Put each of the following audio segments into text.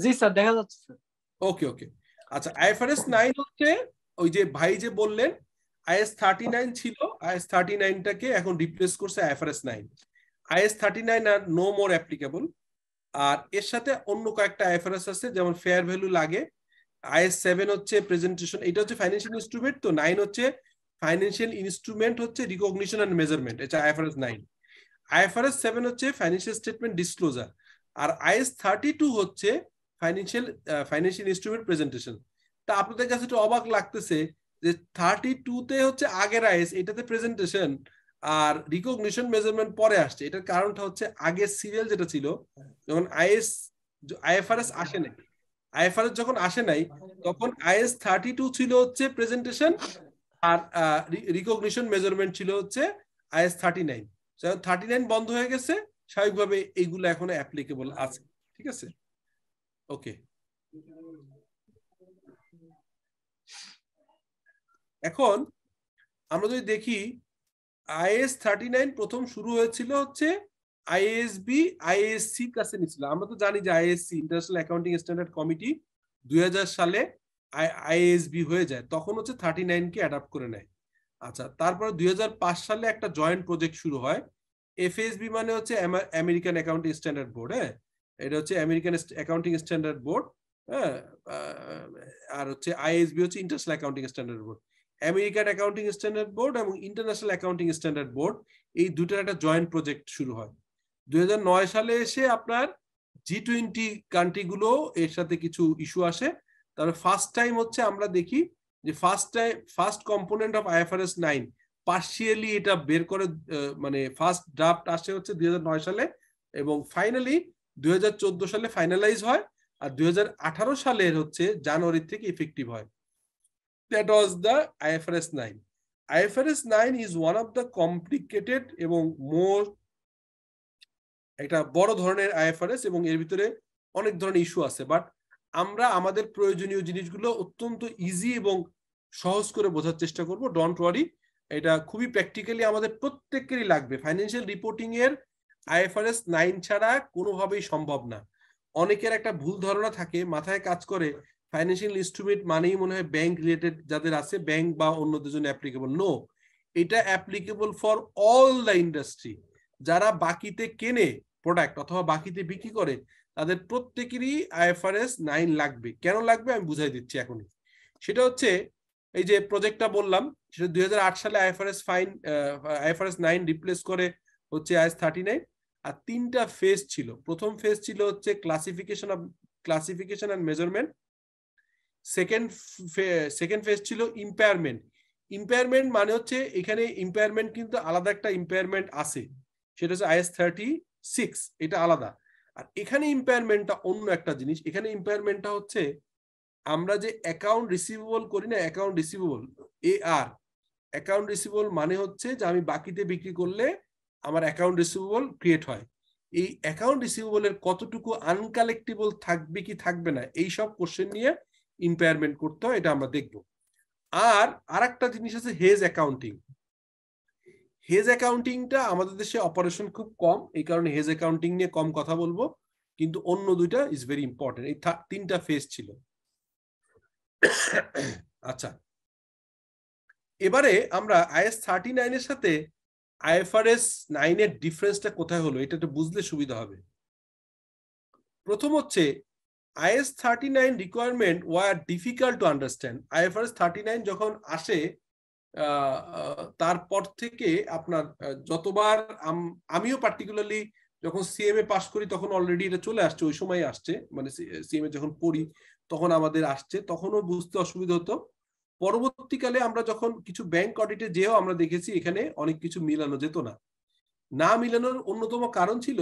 জি sir, দেখা যাচ্ছে sir. ওকে ওকে, আচ্ছা আইএফআরএস 9 হচ্ছে ওই যে ভাই যে বললেন আইএস 39 ছিল, আইএস 39টাকে এখন রিপ্লেস করছে আইএফআরএস 9। আইএস 39 আর নো মোর অ্যাপ্লিকেবল। আর এর সাথে অন্য কয়েকটা আইএফআরএস আছে, যেমন ফেয়ার ভ্যালু লাগে। আইএস 7 হচ্ছে প্রেজেন্টেশন, এটা হচ্ছে ফাইন্যান্সিয়াল ইনস্ট্রুমেন্ট, তো 9 হচ্ছে ফাইন্যান্সিয়াল ইনস্ট্রুমেন্ট হচ্ছে রিকগনিশন এন্ড মেজারমেন্ট, এটা আইএফআরএস 9। আইএফআরএস 7 হচ্ছে ফাইন্যান্সিয়াল স্টেটমেন্ট ডিসক্লোজার। আর আইএস 32 হচ্ছে ফাইন্যান্সিয়াল ইনস্ট্রুমেন্ট প্রেজেন্টেশন। তা আপনাদের কাছে একটু অবাক লাগতেছে যে 32তে হচ্ছে আগের আইএস, এটাতে প্রেজেন্টেশন, আর রিকগনিশন মেজারমেন্ট পরে আসছে। এটার কারণটা হচ্ছে আগের সিরিয়াল যেটা ছিল, যখন আইএফআরএস আসে নাই, আইএফআরএস যখন আসে নাই তখন আইএস 32 ছিল হচ্ছে প্রেজেন্টেশন, আর রিকগনিশন মেজারমেন্ট ছিল হচ্ছে আইএস 39। 39 বন্ধ হয়ে গেছে, স্বাভাবিকভাবে এইগুলো এখনো অ্যাপ্লিকেবল আছে। ঠিক আছে, ওকে। এখন আমরা যদি দেখি আইএস 39 প্রথম শুরু হয়েছিল হচ্ছে আইএসবি আইএসসি কাছে নিছিল। আমরা তো জানি যে ISC international accounting standard committee 2000 সালে আইএসবি হয়ে যায়, তখন হচ্ছে 39কে অ্যাডাপ্ট করে নেয়। আচ্ছা, তারপরে 2005 সালে একটা জয়েন্ট প্রজেক্ট শুরু হয়। এফএসবি মানে হচ্ছে আমেরিকান অ্যাকাউন্টিং স্ট্যান্ডার্ড বোর্ড, হ্যাঁ, এটা হচ্ছে আমেরিকান অ্যাকাউন্টিং স্ট্যান্ডার্ড বোর্ড, হ্যাঁ। আর হচ্ছে আইএসবি হচ্ছে international accounting standard board. American accounting standard board এবং ইন্টারন্যাশনাল অ্যাকাউন্টিং স্ট্যান্ডার্ড বোর্ড, এই দুটার একটা জয়েন্ট প্রজেক্ট শুরু হয়। 2009 সালে এসে আপনার G20 কান্ট্রিগুলো এর সাথে কিছু ইস্যু আসে। তারপরে ফার্স্ট টাইম হচ্ছে আমরা দেখি যে first component of IFRS 9 partially এটা বের করে, মানে ফার্স্ট ড্রাফট আসে হচ্ছে 2009 সালে, এবং ফাইনালি 2014 সালে ফাইনালাইজ হয়, আর 2018 সালের হচ্ছে জানুয়ারি থেকে ইফেক্টিভ হয়। That was the IFRS 9. IFRS 9 is one of the complicated এবং মোর একটা বড় ধরনের আইএফআরএস, এবং এর ভিতরে অনেক ধরনের ইস্যু আছে। বাট আমরা আমাদের প্রয়োজনীয় জিনিসগুলো অত্যন্ত ইজি এবং সহজ করে বোঝার চেষ্টা করব, ডোন্ট ওয়ারি। এটা খুবই প্র্যাকটিক্যালি আমাদের প্রত্যেকেরই লাগবে। ফাইন্যান্সিয়াল রিপোর্টিং এর আইএফআরএস 9 ছাড়া কোনোভাবেই সম্ভব না। অনেকের একটা ভুল ধারণা থাকে, মাথায় কাজ করে ফাইন্যান্সিয়াল ইনস্ট্রুমেন্ট মানেই মনে হয় ব্যাংক রিলেটেড, যাদের আছে ব্যাংক বা অন্যদের জন্য অ্যাপ্লিকেবল। নো, এটা applicable for all the industry. যারা বাকিতে কেনে প্রোডাক্ট অথবা বাকিতে বিক্রি করে, তাদের প্রত্যেকেরই আইএফআরএস 9 লাগবে। কেন লাগবে আমি বুঝাই দিচ্ছি এখনই। সেটা হচ্ছে এই যে প্রজেক্টটা বললাম, সেটা 2008 সালে আইএফআরএস 9 রিপ্লেস করে হচ্ছে আইএস 39। আর 3টা ফেজ ছিল। প্রথম ফেজ ছিল হচ্ছে classification and measurement. Second phase ছিল ইম্পায়ারমেন্ট। ইম্পায়ারমেন্ট মানে হচ্ছে এখানে ইম্পায়ারমেন্ট কিন্তু আলাদা একটা ইম্পায়ারমেন্ট আছে, সেটা হচ্ছে আইএস 36, এটা আলাদা। আর এখানে ইম্পায়ারমেন্টটা অন্য একটা জিনিস। এখানে ইম্পায়ারমেন্টটা হচ্ছে আমরা যে অ্যাকাউন্ট রিসিভেবল করি না, account receivable, AR. Account receivable মানে হচ্ছে যে আমি বাকিতে বিক্রি করলে আমার অ্যাকাউন্ট রিসিভেবল ক্রিয়েট হয়। এই অ্যাকাউন্ট রিসিভেবলের কতটুকু আনকালেক্টেবল থাকবে কি থাকবে না, এই সব কোশ্চেন নিয়ে ইম্পায়ারমেন্ট করতে হয়, এটা আমরা দেখব। আর আরেকটা জিনিস আছে হেজ অ্যাকাউন্টিং। হেজ অ্যাকাউন্টিংটা আমাদের দেশে অপারেশন খুব কম, এই কারণে হেজ অ্যাকাউন্টিং নিয়ে কম কথা বলবো, কিন্তু অন্য দুইটা ইজ ভেরি ইম্পর্টেন্ট। এই 3টা ফেজ ছিল। আচ্ছা, এবারে আমরা আইএস 39 এর সাথে আইএফআরএস 9 এর ডিফারেন্সটা কোথায় হলো, এটা একটু বুঝলে সুবিধা হবে। প্রথম হচ্ছে IAS 39 requirement were difficult to understand. IFRS 39 যখন আসে তারপর থেকে আপনার যতবার আমিও পার্টিকুলারলি যখন সিএমএ পাস করি তখন অলরেডি এটা চলে আসছে, ওই সময় আসছে, মানে সিএমএ যখন পড়ি তখন আমাদের আসছে, তখনও বুঝতে অসুবিধা হতো। পরবর্তীকালে আমরা যখন কিছু ব্যাংক অডিটে যেও আমরা দেখেছি এখানে অনেক কিছু মিলানো যেত না। না মিলানোর অন্যতম কারণ ছিল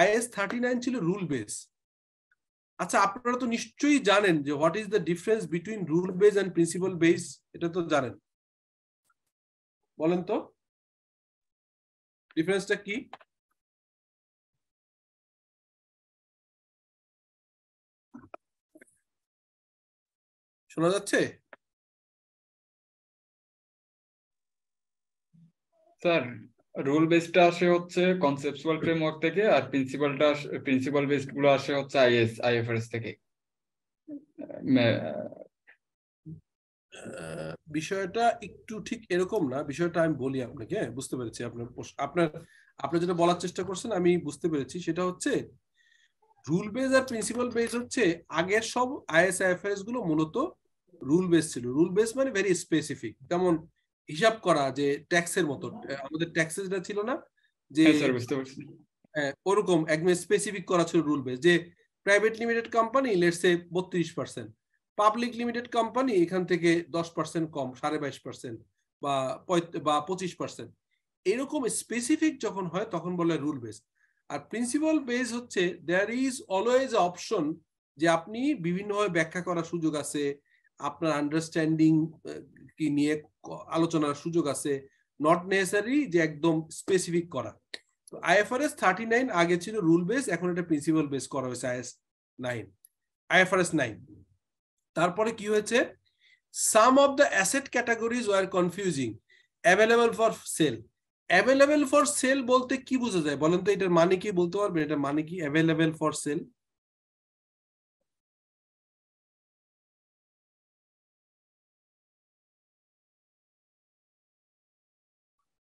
আইএস 39 ছিল রুল বেস। আচ্ছা, আপনারা তো নিশ্চয়ই জানেন যে what is the difference between rule base and principle base, এটা তো জানেন, বলেন তো ডিফারেন্সটা কি? শোনা যাচ্ছে স্যার? রুল বেসডটা আসে হচ্ছে কনসেপচুয়াল ফ্রেমওয়ার্ক থেকে, আর প্রিন্সিপাল বেসড গুলো আসে হচ্ছে আইএফআরএস থেকে। বিষয়টা একটু ঠিক এরকম না, বিষয়টা আমি বলি আপনাকে, বুঝতে পেরেছি আপনার আপনার আপনি যেটা বলার চেষ্টা করছেন আমি বুঝতে পেরেছি। সেটা হচ্ছে রুল বেস আর প্রিন্সিপাল বেস হচ্ছে আগের সব আইএসআইএফএস গুলো মূলত রুল বেস ছিল। রুল বেস মানে ভেরি স্পেসিফিক, যেমন হিসাব করা, যে ট্যাক্সের মতো আমাদের ট্যাক্সেস যেটা ছিল না, যে হ্যাঁ স্যার, বুঝতে পারছি। ওরকম একদম স্পেসিফিক করা ছিল রুল বেস, যে private limited company let's say 32%, public limited company এখান থেকে 10% কম, 22.5% বা 25%, এরকম স্পেসিফিক যখন হয় তখন বলে রুল বেস। আর প্রিন্সিপাল বেস হচ্ছে দেয়ার ইজ অলওয়েজ অপশন, যে আপনি বিভিন্নভাবে ব্যাখ্যা করার সুযোগ আছে, আপনার আন্ডারস্ট্যান্ডিং কি নিয়ে আলোচনার সুযোগ আছে, নট নেসেসারি যে একদম স্পেসিফিক করা। তো আইএফআরএস 39 আগে ছিল রুল বেস, এখন এটা প্রিন্সিপাল বেস করা হয়েছে আইএফআরএস 9। তারপরে কি হয়েছে, some of the asset categories were confusing, available for sale. Available for sale বলতে কি বোঝা যায় বলেন তো, এটার মানে কি বলতে পারবেন, এটার মানে কি available for sale?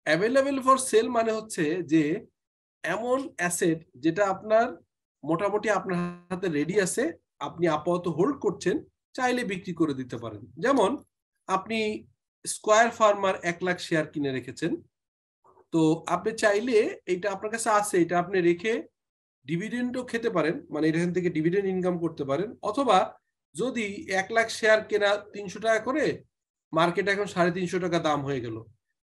Available for sell মানে হচ্ছে যে এমন অ্যাসেট যেটা আপনার মোটামুটি আপনার হাতে রেডি আছে, আপনি আপাতত হোল্ড করছেন, চাইলে বিক্রি করে দিতে পারেন। যেমন আপনি স্কয়ার ফার্মার 1 লাখ শেয়ার কিনে রেখেছেন, তো আপনি চাইলে এটা আপনার কাছে আছে, এটা আপনি রেখে ডিভিডেন্ডও খেতে পারেন, মানে এখান থেকে ডিভিডেন্ড ইনকাম করতে পারেন। অথবা যদি 1 লাখ শেয়ার কেনা 300 টাকা করে, মার্কেট এখন 350 টাকা দাম হয়ে গেল,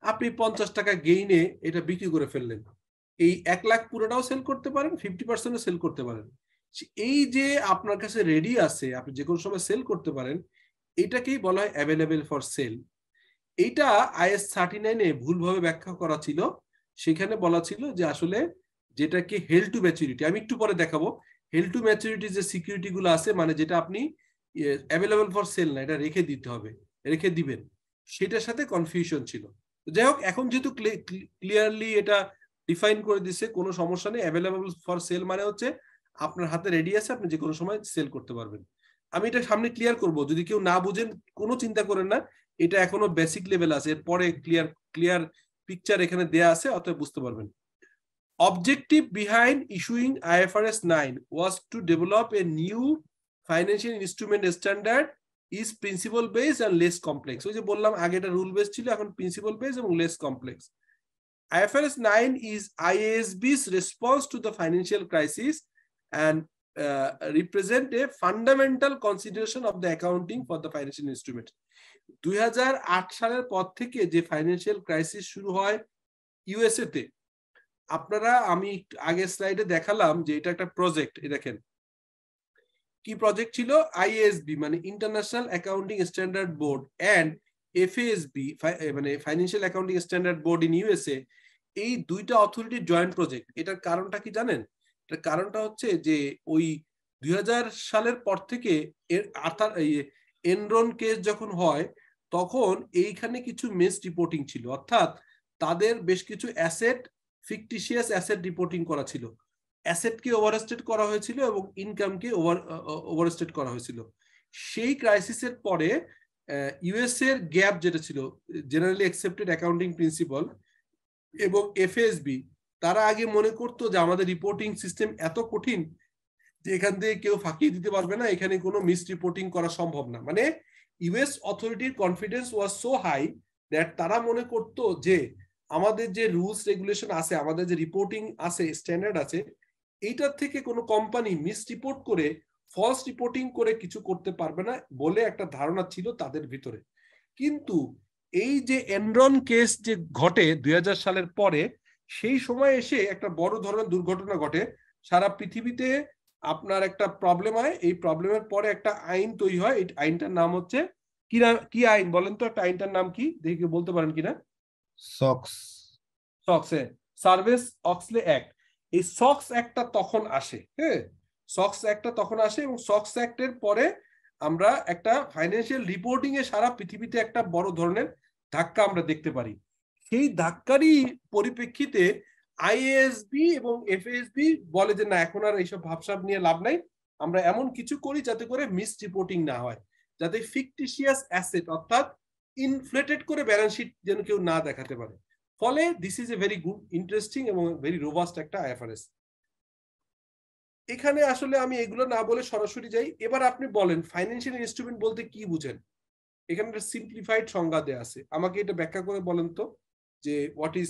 আপনি 50 টাকা গেইনে এটা বিক্রি করে ফেললেন, এই 1 লাখ পুরোটাও সেল করতে পারেন, 50% সেল করতে পারেন। এই যে আপনার কাছে রেডি আছে, আপনি যে কোনো সময় সেল করতে পারেন, এটাকেই বলা হয় অ্যাভেলেবেল ফর সেল। এইটা আইএস 39-এ ভুলভাবে ব্যাখ্যা করা ছিল। সেখানে বলা ছিল যে আসলে যেটাকে হেল টু ম্যাচুরিটি, আমি একটু পরে দেখাবো, হেল টু ম্যাচুরিটি যে সিকিউরিটি গুলো আছে, মানে যেটা আপনি অ্যাভেলেবল ফর সেল না, এটা রেখে দিতে হবে, রেখে দিবেন, সেটার সাথে কনফিউশন ছিল। যাই হোক, এখন যেহেতু ক্লিয়ারলি এটা ডিফাইন করে দিছে, কোনো সমস্যা নেই। অ্যাভেলেবল ফর সেল মানে হচ্ছে আপনার হাতে রেডি আছে, আপনি যে কোনো সময় সেল করতে পারবেন। আমি এটা সামনে ক্লিয়ার করব, যদি কেউ না বুঝেন কোনো চিন্তা করেন না, এটা এখনো বেসিক লেভেল আছে, এরপরে ক্লিয়ার পিকচার এখানে দেয়া আছে, অতএব বুঝতে পারবেন। Objective behind issuing IFRS 9 was to develop a new financial instrument standard is principle based and less complex. ওই যে বললাম আগে এটা রুল বেসড ছিল, এখন প্রিন্সিপাল বেসড এবং less complex. IFRS 9 is IASB's response to the financial crisis and represent a fundamental consideration of the accounting for the financial instrument. 2008 সালের পর থেকে যে ফাইন্যান্সিয়াল ক্রাইসিস শুরু হয় ইউএসএ তে, আপনারা আমি আগের স্লাইডে দেখালাম যে এটা একটা প্রজেক্ট, দেখেন কি প্রজেক্ট ছিল, আইএসবি মানে international accounting standard board and FASB মানে financial accounting standard board in USA, এই দুইটা অথরিটির জয়েন্ট প্রজেক্ট। এটার কারণটা কি জানেন? এটার কারণটা হচ্ছে যে ওই 2000 সালের পর থেকে অর্থাৎ এনরন কেস যখন হয়, তখন এইখানে কিছু মিস রিপোর্টিং ছিল, অর্থাৎ তাদের বেশ কিছু অ্যাসেট ফিকটিশিয়াস অ্যাসেট রিপোর্টিং করা ছিল, অ্যাসেটকে ওভারস্টেট করা হয়েছিল এবং ইনকামকে ওভারস্টেট করা হয়েছিল। সেই ক্রাইসিসের পরে ইউএস এর গ্যাপ যেটা ছিল, জেনারেলি অ্যাকসেপ্টেড অ্যাকাউন্টিং প্রিন্সিপাল, এবং এফএসবি, তারা আগে মনে করতো যে আমাদের রিপোর্টিং সিস্টেম এত কঠিন যে এখান থেকে কেউ ফাঁকিয়ে দিতে পারবে না, এখানে কোনো মিস রিপোর্টিং করা সম্ভব না। মানে ইউএস অথরিটির confidence was so high that তারা মনে করতো যে আমাদের যে রুলস রেগুলেশন আছে, আমাদের যে রিপোর্টিং আছে, স্ট্যান্ডার্ড আছে, এইটার থেকে কোনো কোম্পানি মিস রিপোর্ট করে, ফলস রিপোর্টিং করে কিছু করতে পারবে না বলে একটা ধারণা ছিল তাদের ভিতরে। কিন্তু এই যে এনরন কেস যে ঘটে 2000 সালের পরে, সেই সময় এসে একটা বড় ধরনের দুর্ঘটনা ঘটে সারা পৃথিবীতে। আপনার একটা প্রবলেম হয়, এই প্রবলেমের পরে একটা আইন তৈরি হয়, এই আইনটার নাম হচ্ছে কি আইন বলেন তো, একটা আইনটার নাম কি দেখি বলতে পারেন কিনা? সক্স। Service Oxley act. এই সক্স অ্যাক্টটা তখন আসে, হ্যাঁ, সক্স অ্যাক্টটা তখন আসে, এবং সক্স অ্যাক্টের পরে আমরা একটা ফাইন্যান্সিয়াল রিপোর্টিং এ সারা পৃথিবীতে একটা বড় ধরনের ধাক্কা আমরা দেখতে পারি। সেই ধাক্কারই পরিপ্রেক্ষিতে আইএএসবি এবং এফএসবি বলে যে না, এখন আর এইসব ভাবসাব নিয়ে লাভ নাই, আমরা এমন কিছু করি যাতে করে মিস রিপোর্টিং না হয়, যাতে ফিকটিশিয়াস অ্যাসেট অর্থাৎ ইনফ্লেটেড করে ব্যালেন্স শিট যেন কেউ না দেখাতে পারে। ফলে this is a very good, interesting এবং ভেরি রোবাস্ট একটা আইএফআরএস। এখানে আসলে আমি এগুলো না বলে সরাসরি যাই। এবার আপনি বলেন ফাইন্যান্সিয়াল ইনস্ট্রুমেন্ট বলতে কি বুঝেন? এখানে একটা সিম্পলিফাইড সংজ্ঞা দেয়া আছে, আমাকে এটা ব্যাখ্যা করে বলেন তো যে হোয়াট ইজ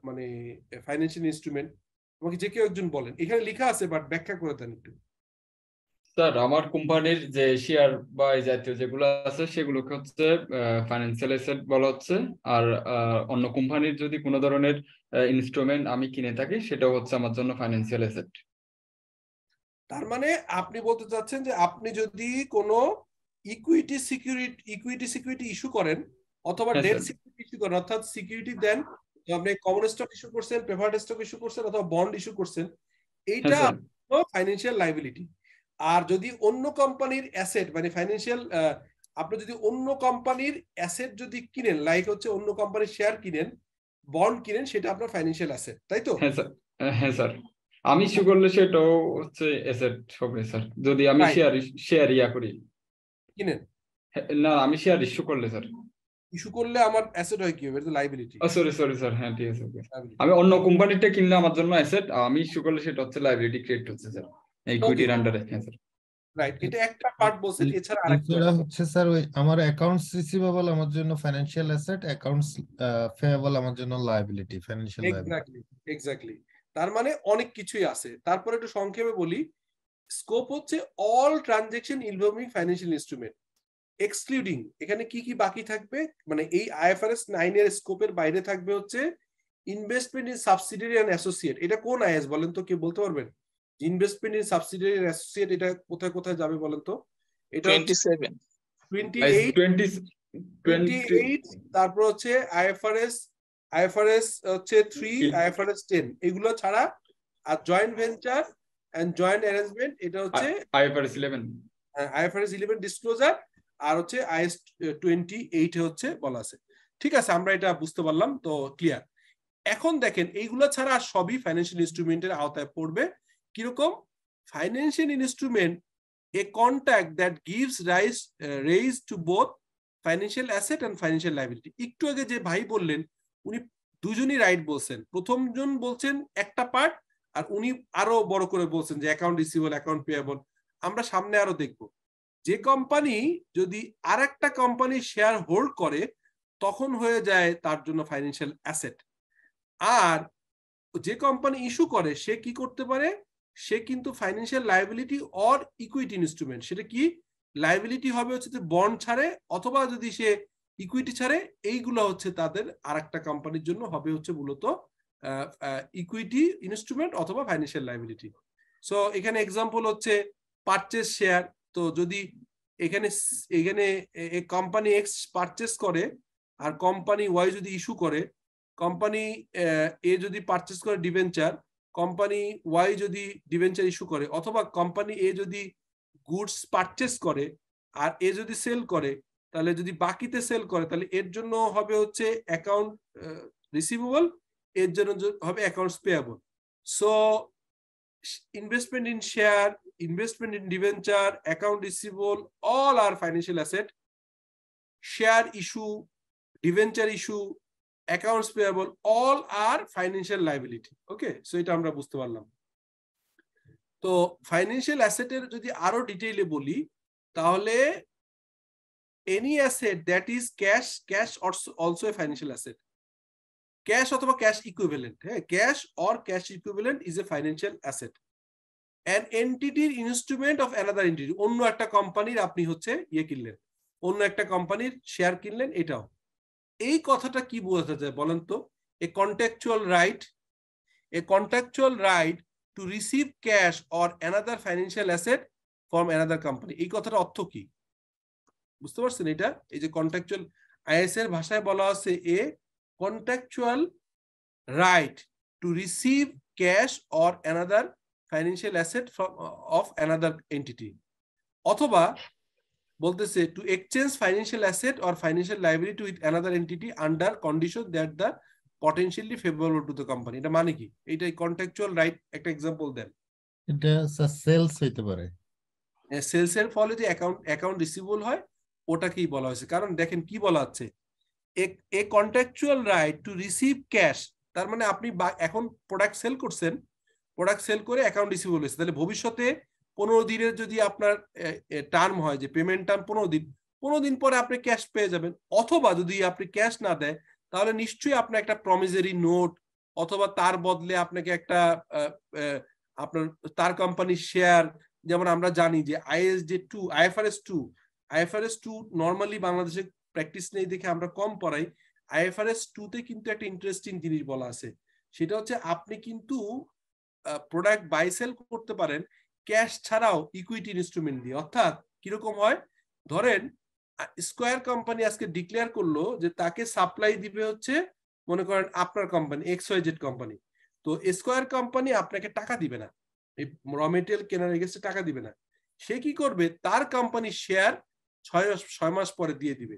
মানে ফাইন্যান্সিয়াল ইনস্ট্রুমেন্ট। আমাকে যে কেউ একজন বলেন, এখানে লেখা আছে বাট ব্যাখ্যা করে দেন একটু। স্যার আমার কোম্পানির যে শেয়ার বা এই জাতীয় যেগুলো আছে সেগুলোকে হচ্ছে ফাইন্যান্সিয়াল অ্যাসেট বলা হচ্ছে। আর অন্য কোম্পানির যদি কোনো ধরনের ইনস্ট্রুমেন্ট আমি কিনে থাকি সেটা হচ্ছে আমার জন্য ফাইন্যান্সিয়াল অ্যাসেট। তার মানে আপনি বলতে চাচ্ছেন যে আপনি যদি কোনো ইকুইটি সিকিউরিটি ইস্যু করেন অথবা হ্যাঁ ডেট স্যার। সিকিউরিটি ইস্যু করেন, অর্থাৎ সিকিউরিটি দেন, আপনি কমন স্টক ইস্যু করছেন, প্রেফার্ড স্টক ইস্যু করছেন অথবা বন্ড ইস্যু করছেন, হ্যাঁ এইটা স্যার। Financial liability. আর যদি অন্য কোম্পানির অ্যাসেট মানে ফাইন্যান্সিয়াল, আপনি যদি অন্য কোম্পানির অ্যাসেট যদি কিনেন, লাইক হচ্ছে অন্য কোম্পানির শেয়ার কিনেন, বন্ড কিনেন, সেটা আপনার ফাইন্যান্সিয়াল অ্যাসেট, তাই তো? হ্যাঁ স্যার। হ্যাঁ স্যার, আমি ইস্যু করলে সেটাও হচ্ছে অ্যাসেট হবে স্যার, যদি আমি রাইট, শেয়ার ইয়া করি। কিনেন না, আমি শেয়ার ইস্যু করলে স্যার। ইস্যু করলে আমার অ্যাসেট হয় কি হবে? এটা লাইবিলিটি। সরি সরি স্যার, হ্যাঁ ঠিক আছে okay. আমি অন্য কোম্পানিটা কিনলে আমার জন্য অ্যাসেট, আমি ইস্যু করলে সেটা হচ্ছে লাইবিলিটি ক্রিয়েট হচ্ছে স্যার, ইকুইটির আন্ডারে। হ্যাঁ স্যার। রাইট, এটা একটা পার্ট বলছেন, এছাড়া আরেকটা এছাড়া হচ্ছে স্যার ওই আমার অ্যাকাউন্টস রিসিভেবল আমার জন্য ফাইন্যান্সিয়াল অ্যাসেট, অ্যাকাউন্টস পেয়েবল আমার জন্য liability, financial liability. Exactly exactly. তার মানে অনেক কিছুই আছে। তারপর একটু সংক্ষেপে বলি, স্কোপ হচ্ছে all transaction involving financial instrument excluding, এখানে কি কি বাকি থাকবে, মানে এই আইএফআরএস 9 এর স্কোপের বাইরে থাকবে হচ্ছে investment in subsidiary and associate. এটা কোন আইএস বলেন তো, কেউ বলতে পারবেন? Investment in subsidiary and associate এটা কোথায় কোথায় যাবে বলেন তো? এটা 27 28, তারপর হচ্ছে আইএফআরএস হচ্ছে 3, আইএফআরএস 10, এগুলো ছাড়া। আর joint venture and joint arrangement এটা হচ্ছে আইএফআরএস 11। আইএফআরএস 11 ডিসক্লোজার, আর হচ্ছে আইএস 28 এ হচ্ছে বলা আছে। ঠিক আছে, আমরা এটা বুঝতে পারলাম, তো ক্লিয়ার। এখন দেখেন এইগুলো ছাড়া আর সবই ফাইন্যান্সিয়াল ইনস্ট্রুমেন্টের আওতায় পড়বে। কিরকম? Financial instrument a contract that gives rise to both financial asset and financial liability. একটু আগে যে ভাই বললেন উনি দুজনই রাইট বলছেন, প্রথম জন বলছেন একটা পার্ট, আর উনি আরো বড় করে বলছেন যে অ্যাকাউন্ট রিসিভেবল, অ্যাকাউন্ট পেয়েবল। আমরা সামনে আরো দেখব যে কোম্পানি যদি আরেকটা কোম্পানি শেয়ার হোল্ড করে তখন হয়ে যায় তার জন্য ফাইন্যান্সিয়াল অ্যাসেট। আর যে কোম্পানি ইস্যু করে সে কি করতে পারে? সে কিন্তু financial liability or equity instrument, সেটা কি লায়াবিলিটি হবে হচ্ছে যে বন্ড ছাড়ে, অথবা যদি সে ইকুইটি ছাড়ে, এইগুলো হচ্ছে তাদের আরেকটা কোম্পানির জন্য হবে হচ্ছে মূলত ইকুইটি ইনস্ট্রুমেন্ট অথবা ফাইন্যান্সিয়াল লায়াবিলিটি। সো এখানে এক্সাম্পল হচ্ছে পারচেজ শেয়ার। তো যদি এখানে কোম্পানি এক্স পারচেজ করে আর কোম্পানি ওয়াই যদি ইস্যু করে, কোম্পানি এ যদি পারচেজ করে ডিবেঞ্চার, কোম্পানি ওয়াই যদি ডিবেঞ্চার ইস্যু করে, অথবা কোম্পানি এ যদি গুডস পারচেজ করে আর এ যদি সেল করে, তাহলে যদি বাকিতে সেল করে তাহলে এর জন্য হবে হচ্ছে অ্যাকাউন্ট রিসিভেবল, এর জন্য হবে accounts payable. So investment in share, investment in debenture, account receivable, all are financial asset. Share issue, debenture issue, accounts payable, all are financial liability. Okay, so এটা আমরা বুঝতে পারলাম। তো ফাইন্যান্সিয়াল অ্যাসেটের যদি আরো ডিটেইলে বলি, তাহলে any asset that is cash also a financial asset. Cash অথবা cash equivalent, হ্যাঁ, cash or cash equivalent is a financial asset. An entity instrument of another entity, অন্য একটা কোম্পানির আপনি হচ্ছে কিনলেন, অন্য একটা কোম্পানির শেয়ার কিনলেন, এটাও। এই কথাটা কি বোঝাতে যায় বলেন তো? a contractual right to receive cash or another financial asset from another company. এই কথাটা অর্থ কি বুঝতে পারছেন? এটা এই যে কন্ট্রাকচুয়াল, আইএস এর ভাষায় বলা আছে এ contractual right to receive cash or another financial asset from of another entity, অথবা বলতেছে two exchange financial asset or financial liability with another entity under condition that the potentially favourable to the company. এটা মানে কি? এইটা contractual right, একটা example দেন। এটা sales হইতে পারে। সেলস এর ফলে যে অ্যাকাউন্ট রিসিভেবল হয় ওটাকেই বলা হয়েছে। কারণ দেখেন কি বলা হচ্ছে, a contractual right to receive cash, তার মানে আপনি এখন প্রোডাক্ট সেল করছেন, প্রোডাক্ট সেল করে অ্যাকাউন্ট রিসিভেবল হয়েছে, তাহলে ভবিষ্যতে 15 দিনের যদি আপনার টার্ম হয় যে পেমেন্ট টার্ম 15 দিন পরে আপনি ক্যাশ পেয়ে যাবেন। অথবা যদি আপনি ক্যাশ না দেয় তাহলে নিশ্চয়ই আপনার একটা প্রমিসারি নোট অথবা তার বদলে আপনাকে একটা আপনার তার কোম্পানির শেয়ার, যেমন আমরা জানি যে আইএফআরএস 2 নর্মালি বাংলাদেশে প্র্যাকটিস নেই দেখে আমরা কম পড়াই। আইএফআরএস 2 তে কিন্তু একটা ইন্টারেস্টিং জিনিস বলা আছে, সেটা হচ্ছে আপনি কিন্তু প্রোডাক্ট বাই সেল করতে পারেন ক্যাশ ছাড়াও ইকুইটি ইনস্ট্রুমেন্ট দিয়ে। অর্থাৎ কিরকম হয়, ধরেন স্কয়ার কোম্পানি আজকে ডিক্লেয়ার করলো যে তাকে সাপ্লাই দিবে হচ্ছে মনে করেন আপনার কোম্পানি XYZ কোম্পানি, তো স্কয়ার কোম্পানি আপনাকে টাকা দিবে না, এই র মেটেরিয়াল কেনার এগেইনস্টে টাকা দিবে না। সে কি করবে, তার কোম্পানির শেয়ার 6 মাস পরে দিয়ে দিবে।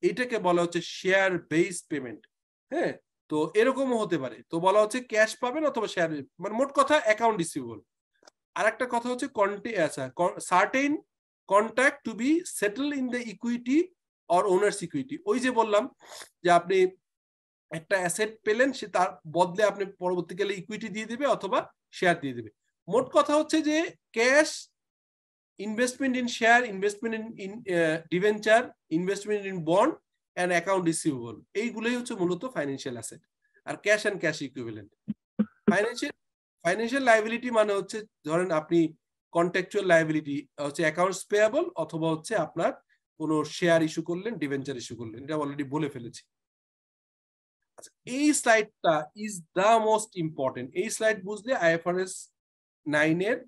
এটাকে বলা হচ্ছে শেয়ার বেস পেমেন্ট। হ্যাঁ, তো এরকমও হতে পারে। তো বলা হচ্ছে ক্যাশ পাবেন অথবা শেয়ার, মানে মোট কথা অ্যাকাউন্ট রিসিভেবল। আর একটা কথা হচ্ছে certain contract to be settle in the equity or owners equity. ওই যে বললাম যে আপনি একটা অ্যাসেট পেলেন, সে তার বদলে আপনি পরবর্তীকালে ইকুইটি দিয়ে দিবে অথবা শেয়ার দিয়ে দিবে। মোট কথা হচ্ছে যে cash, investment in share, investment in debenture, investment in bond and account receivable, এইগুলোই হচ্ছে মূলত ফাইন্যান্সিয়াল অ্যাসেট। আর cash and cash equivalent. Financial liability মানে হচ্ছে ধরেন আপনি কন্ট্রাকচুয়াল লায়াবিলিটি হচ্ছে অ্যাকাউন্টস পেয়াবল অথবা হচ্ছে আপনার কোনো শেয়ার ইস্যু করলেন, ডিবেঞ্চার ইস্যু করলেন, এটা অলরেডি বলে ফেলেছি। এই স্লাইডটা ইজ দ্য মোস্ট ইম্পর্টেন্ট। এই স্লাইড বুঝলে আইএফআরএস 9 এর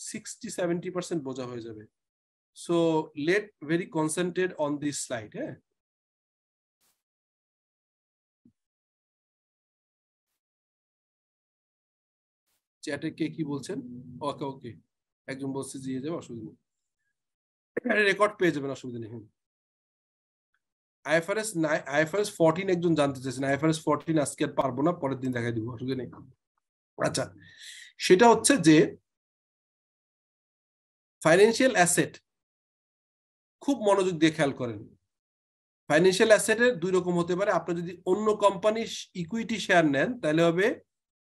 60-70% বোঝা হয়ে যাবে। So late very concentrate on this slide. হ্যাঁ, চ্যাটে কে কি বলছেন? ওকে ওকে, একজন বলছে দিয়ে যাবে, অসুবিধা নেই, রেকর্ড পেয়ে যাবেন, অসুবিধা নেই। আইএফআরএস 14 একজন জানতে চাইছেন। আইএফআরএস 14 আজকে আর পারবো না, পরের দিন দেখাই দিব, অসুবিধা নেই। আচ্ছা, সেটা হচ্ছে যে ফাইন্যান্সিয়াল অ্যাসেট খুব মনোযোগ দিয়ে খেয়াল করেন। ফাইন্যান্সিয়াল অ্যাসেটের 2 রকম হতে পারে। আপনি যদি অন্য কোম্পানির ইকুইটি শেয়ার নেন তাহলে হবে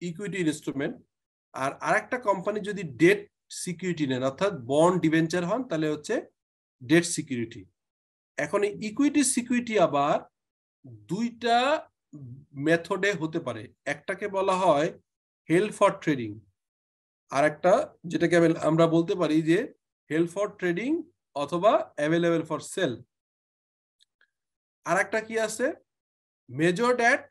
ইকুইটি ইনস্ট্রুমেন্ট, আর আরেকটা কোম্পানি যদি ডেট সিকিউরিটি নেন অর্থাৎ বন্ড ডিবেঞ্চার হন তাহলে হচ্ছে ডেট সিকিউরিটি। এখন ইকুইটি সিকিউরিটি আবার 2টা মেথডে হতে পারে। একটাকে বলা হয় হেল্ড ফর ট্রেডিং, আর একটা যেটাকে আমরা বলতে পারি যে হেল্ড ফর ট্রেডিং অথবা অ্যাভেলেবল ফর সেল। আর একটা কি আছে, measured at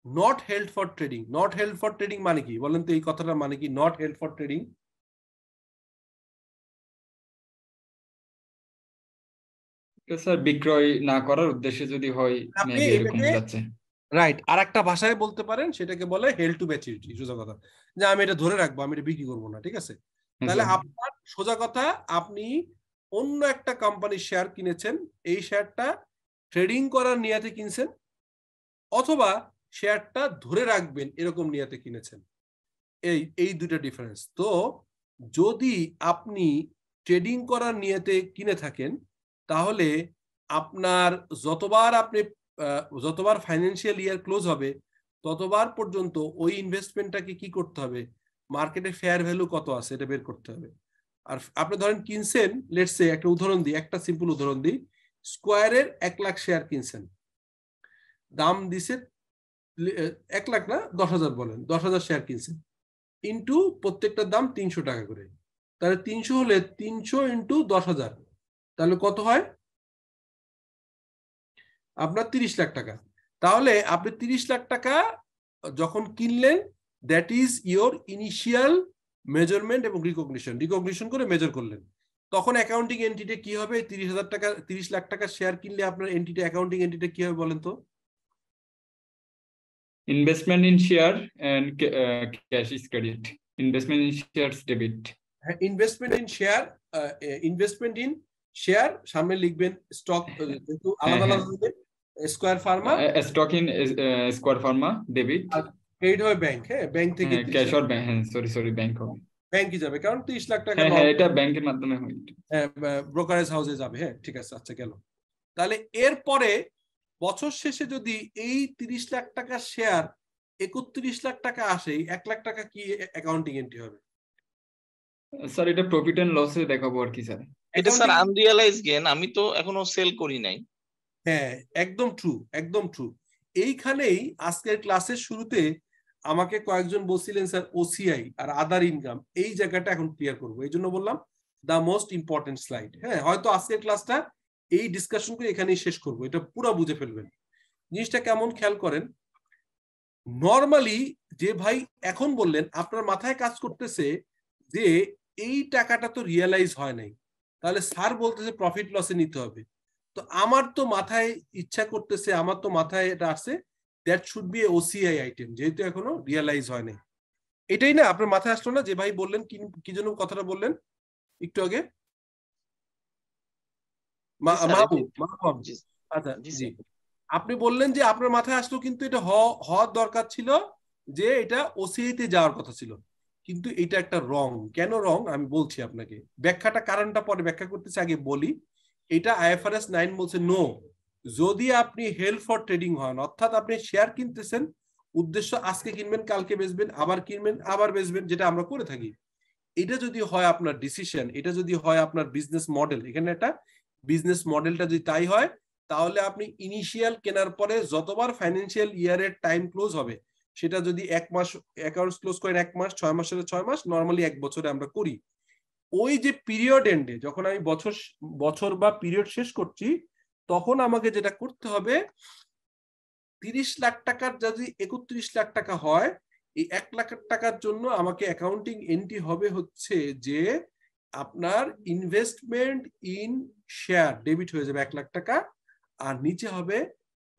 not held for trading. Not held for trading মানে কি বলেন তো? এই কথাটা মানে কি not held for trading? Sir বিক্রয় না করার উদ্দেশ্যে যদি হয়, আপনি মেবি এরকম এটাকে যাচ্ছে। রাইট, আর একটা ভাষায় বলতে পারেন, সেটাকে বলে হেল্ড টু ম্যাচুরিটি। সোজা কথা যে আমি এটা ধরে রাখবো, আমি এটা বিক্রি করবো না, ঠিক আছে? তাহলে আপনার সোজা কথা, আপনি অন্য একটা কোম্পানির শেয়ার কিনেছেন, এই শেয়ারটা ট্রেডিং করার নিয়তে কিনছেন অথবা শেয়ারটা ধরে রাখবেন এরকম নিয়তে কিনেছেন। এই 2টা ডিফারেন্স। তো যদি আপনি ট্রেডিং করার নিয়তে কিনে থাকেন তাহলে আপনার যতবার ফাইন্যান্সিয়াল ইয়ার ক্লোজ হবে ততবার পর্যন্ত ওই ইনভেস্টমেন্টটাকে কি করতে হবে, মার্কেটে ফেয়ার ভ্যালু কত আছে এটা বের করতে হবে। আর আপনি ধরেন কিনছেন, লেটস সে একটা উদাহরণ দিই, একটা সিম্পল উদাহরণ দিই, স্কয়ারের 1 লাখ শেয়ার কিনছেন, দাম দিছে 1 লাখ না 10,000 বলেন, 10,000 শেয়ার কিনছেন, ইন্টু প্রত্যেকটার দাম 300 টাকা করে, তাহলে 300 হলে 300 ইন্টু 10,000, তাহলে কত হয় আপনার 30 লাখ টাকা। তাহলে আপনি 30 লাখ টাকা যখন কিনলেন, that is your initial measurement এবং রিকগনিশন করে মেজার করলেন। তখন অ্যাকাউন্টিং এন্টিটি কি হবে? 30 লাখ টাকা শেয়ার কিনলে আপনার এন্টিটি, অ্যাকাউন্টিং এন্টিটি কি হবে বলেন তো? Investment in share and cash is credit. Investment in shares debit. Investment in share, investment in share, সামনে লিখবেন স্টক, যেহেতু আলাদা আলাদা দিবেন, Square Pharma, stock in Square Pharma debit, আর ক্রেডিট হবে ব্যাংক। হ্যাঁ, ব্যাংক থেকে ক্যাশ অর ব্যাংক, হ্যাঁ সরি ব্যাংক হবে, ব্যাংকে যাবে, কারণ 30 লাখ টাকা হ্যাঁ এটা ব্যাংকের মাধ্যমে হয়। ব্রোকারেজ হাউসে যাবে। হ্যাঁ ঠিক আছে, আচ্ছা গেল। তাহলে এরপরে বছর শেষে যদি এই 30 লাখ টাকা শেয়ার 31 লাখ টাকা আসে, 1 লাখ টাকা কি অ্যাকাউন্টিং এন্ট্রি হবে? স্যার এটা প্রফিট এন্ড লসে দেখাবো আর কি স্যার? এটা স্যার আনরিয়ালাইজ গেইন, আমি তো এখনো সেল করি নাই। হ্যাঁ একদম ট্রু, একদম ট্রু। এইখানেই আজকের ক্লাসের শুরুতে আমাকে কয়েকজন বলছিলেন স্যার ওসিআই আর আদার ইনকাম, এই জায়গাটা এখন ক্লিয়ার করবো, এই জন্য বললাম দা মোস্ট ইম্পর্টেন্ট স্লাইড। হ্যাঁ হয়তো আজকের ক্লাসটা এই ডিসকাশন করে এখানেই শেষ করবো, এটা পুরো বুঝে ফেলবেন। জিনিসটা কেমন খেয়াল করেন, নর্মালি যে ভাই এখন বললেন আপনার মাথায় কাজ করতেছে যে এই টাকাটা তো রিয়েলাইজ হয় নাই, তাহলে স্যার বলতেছে প্রফিট লসে নিতে হবে। তো আমার তো মাথায় ইচ্ছা করতেছে, আমার তো মাথায় এটা আছে that should B A OCI item, যেহেতু এখনো রিয়েলাইজ হয় নাই। এটাই না আপনার মাথায় আসলো না যে ভাই বললেন কি জন্য কথাটা বললেন একটু আগে? আচ্ছা জি, আপনি বললেন যে আপনার মাথায় আসলো, কিন্তু এটা হওয়ার দরকার ছিল যে এটা ওসিআই তে যাওয়ার কথা ছিল, কিন্তু এটা একটা রং। কেন রং আমি বলছি আপনাকে, ব্যাখ্যাটা কারণটা পরে ব্যাখ্যা করতেছি, আগে বলি। এটা আইএফআরএস 9 বলছে নো, যদি আপনি হেল্ড ফর ট্রেডিং হন, অর্থাৎ আপনি শেয়ার কিনতেছেন, উদ্দেশ্য আজকে কিনবেন কালকে বেচবেন, আবার কিনবেন আবার বেচবেন, যেটা আমরা করে থাকি, এটা যদি হয় আপনার ডিসিশন, এটা যদি হয় আপনার বিজনেস মডেল, এখানে একটা বিজনেস মডেলটা যদি তাই হয়, তাহলে আপনি ইনিশিয়াল কেনার পরে যতবার ফাইন্যান্সিয়াল ইয়ারের টাইম ক্লোজ হবে, সেটা যদি 1 মাস অ্যাকাউন্টস ক্লোজ করেন 1 মাস, 6 মাসের 6 মাস, নর্মালি 1 বছরে আমরা করি। ওই যে পিরিয়ড এন্ডে যখন আমি বছর বা পিরিয়ড শেষ করছি, তখন আমাকে যেটা করতে হবে, 30 লাখ টাকার যদি 31 লাখ টাকা হয়, এই 1 লাখ টাকার জন্য আমাকে অ্যাকাউন্টিং এন্ট্রি হবে হচ্ছে যে আপনার ইনভেস্টমেন্ট ইন শেয়ার ডেবিট হয়ে যাবে 1 লাখ টাকা, আর নিচে হবে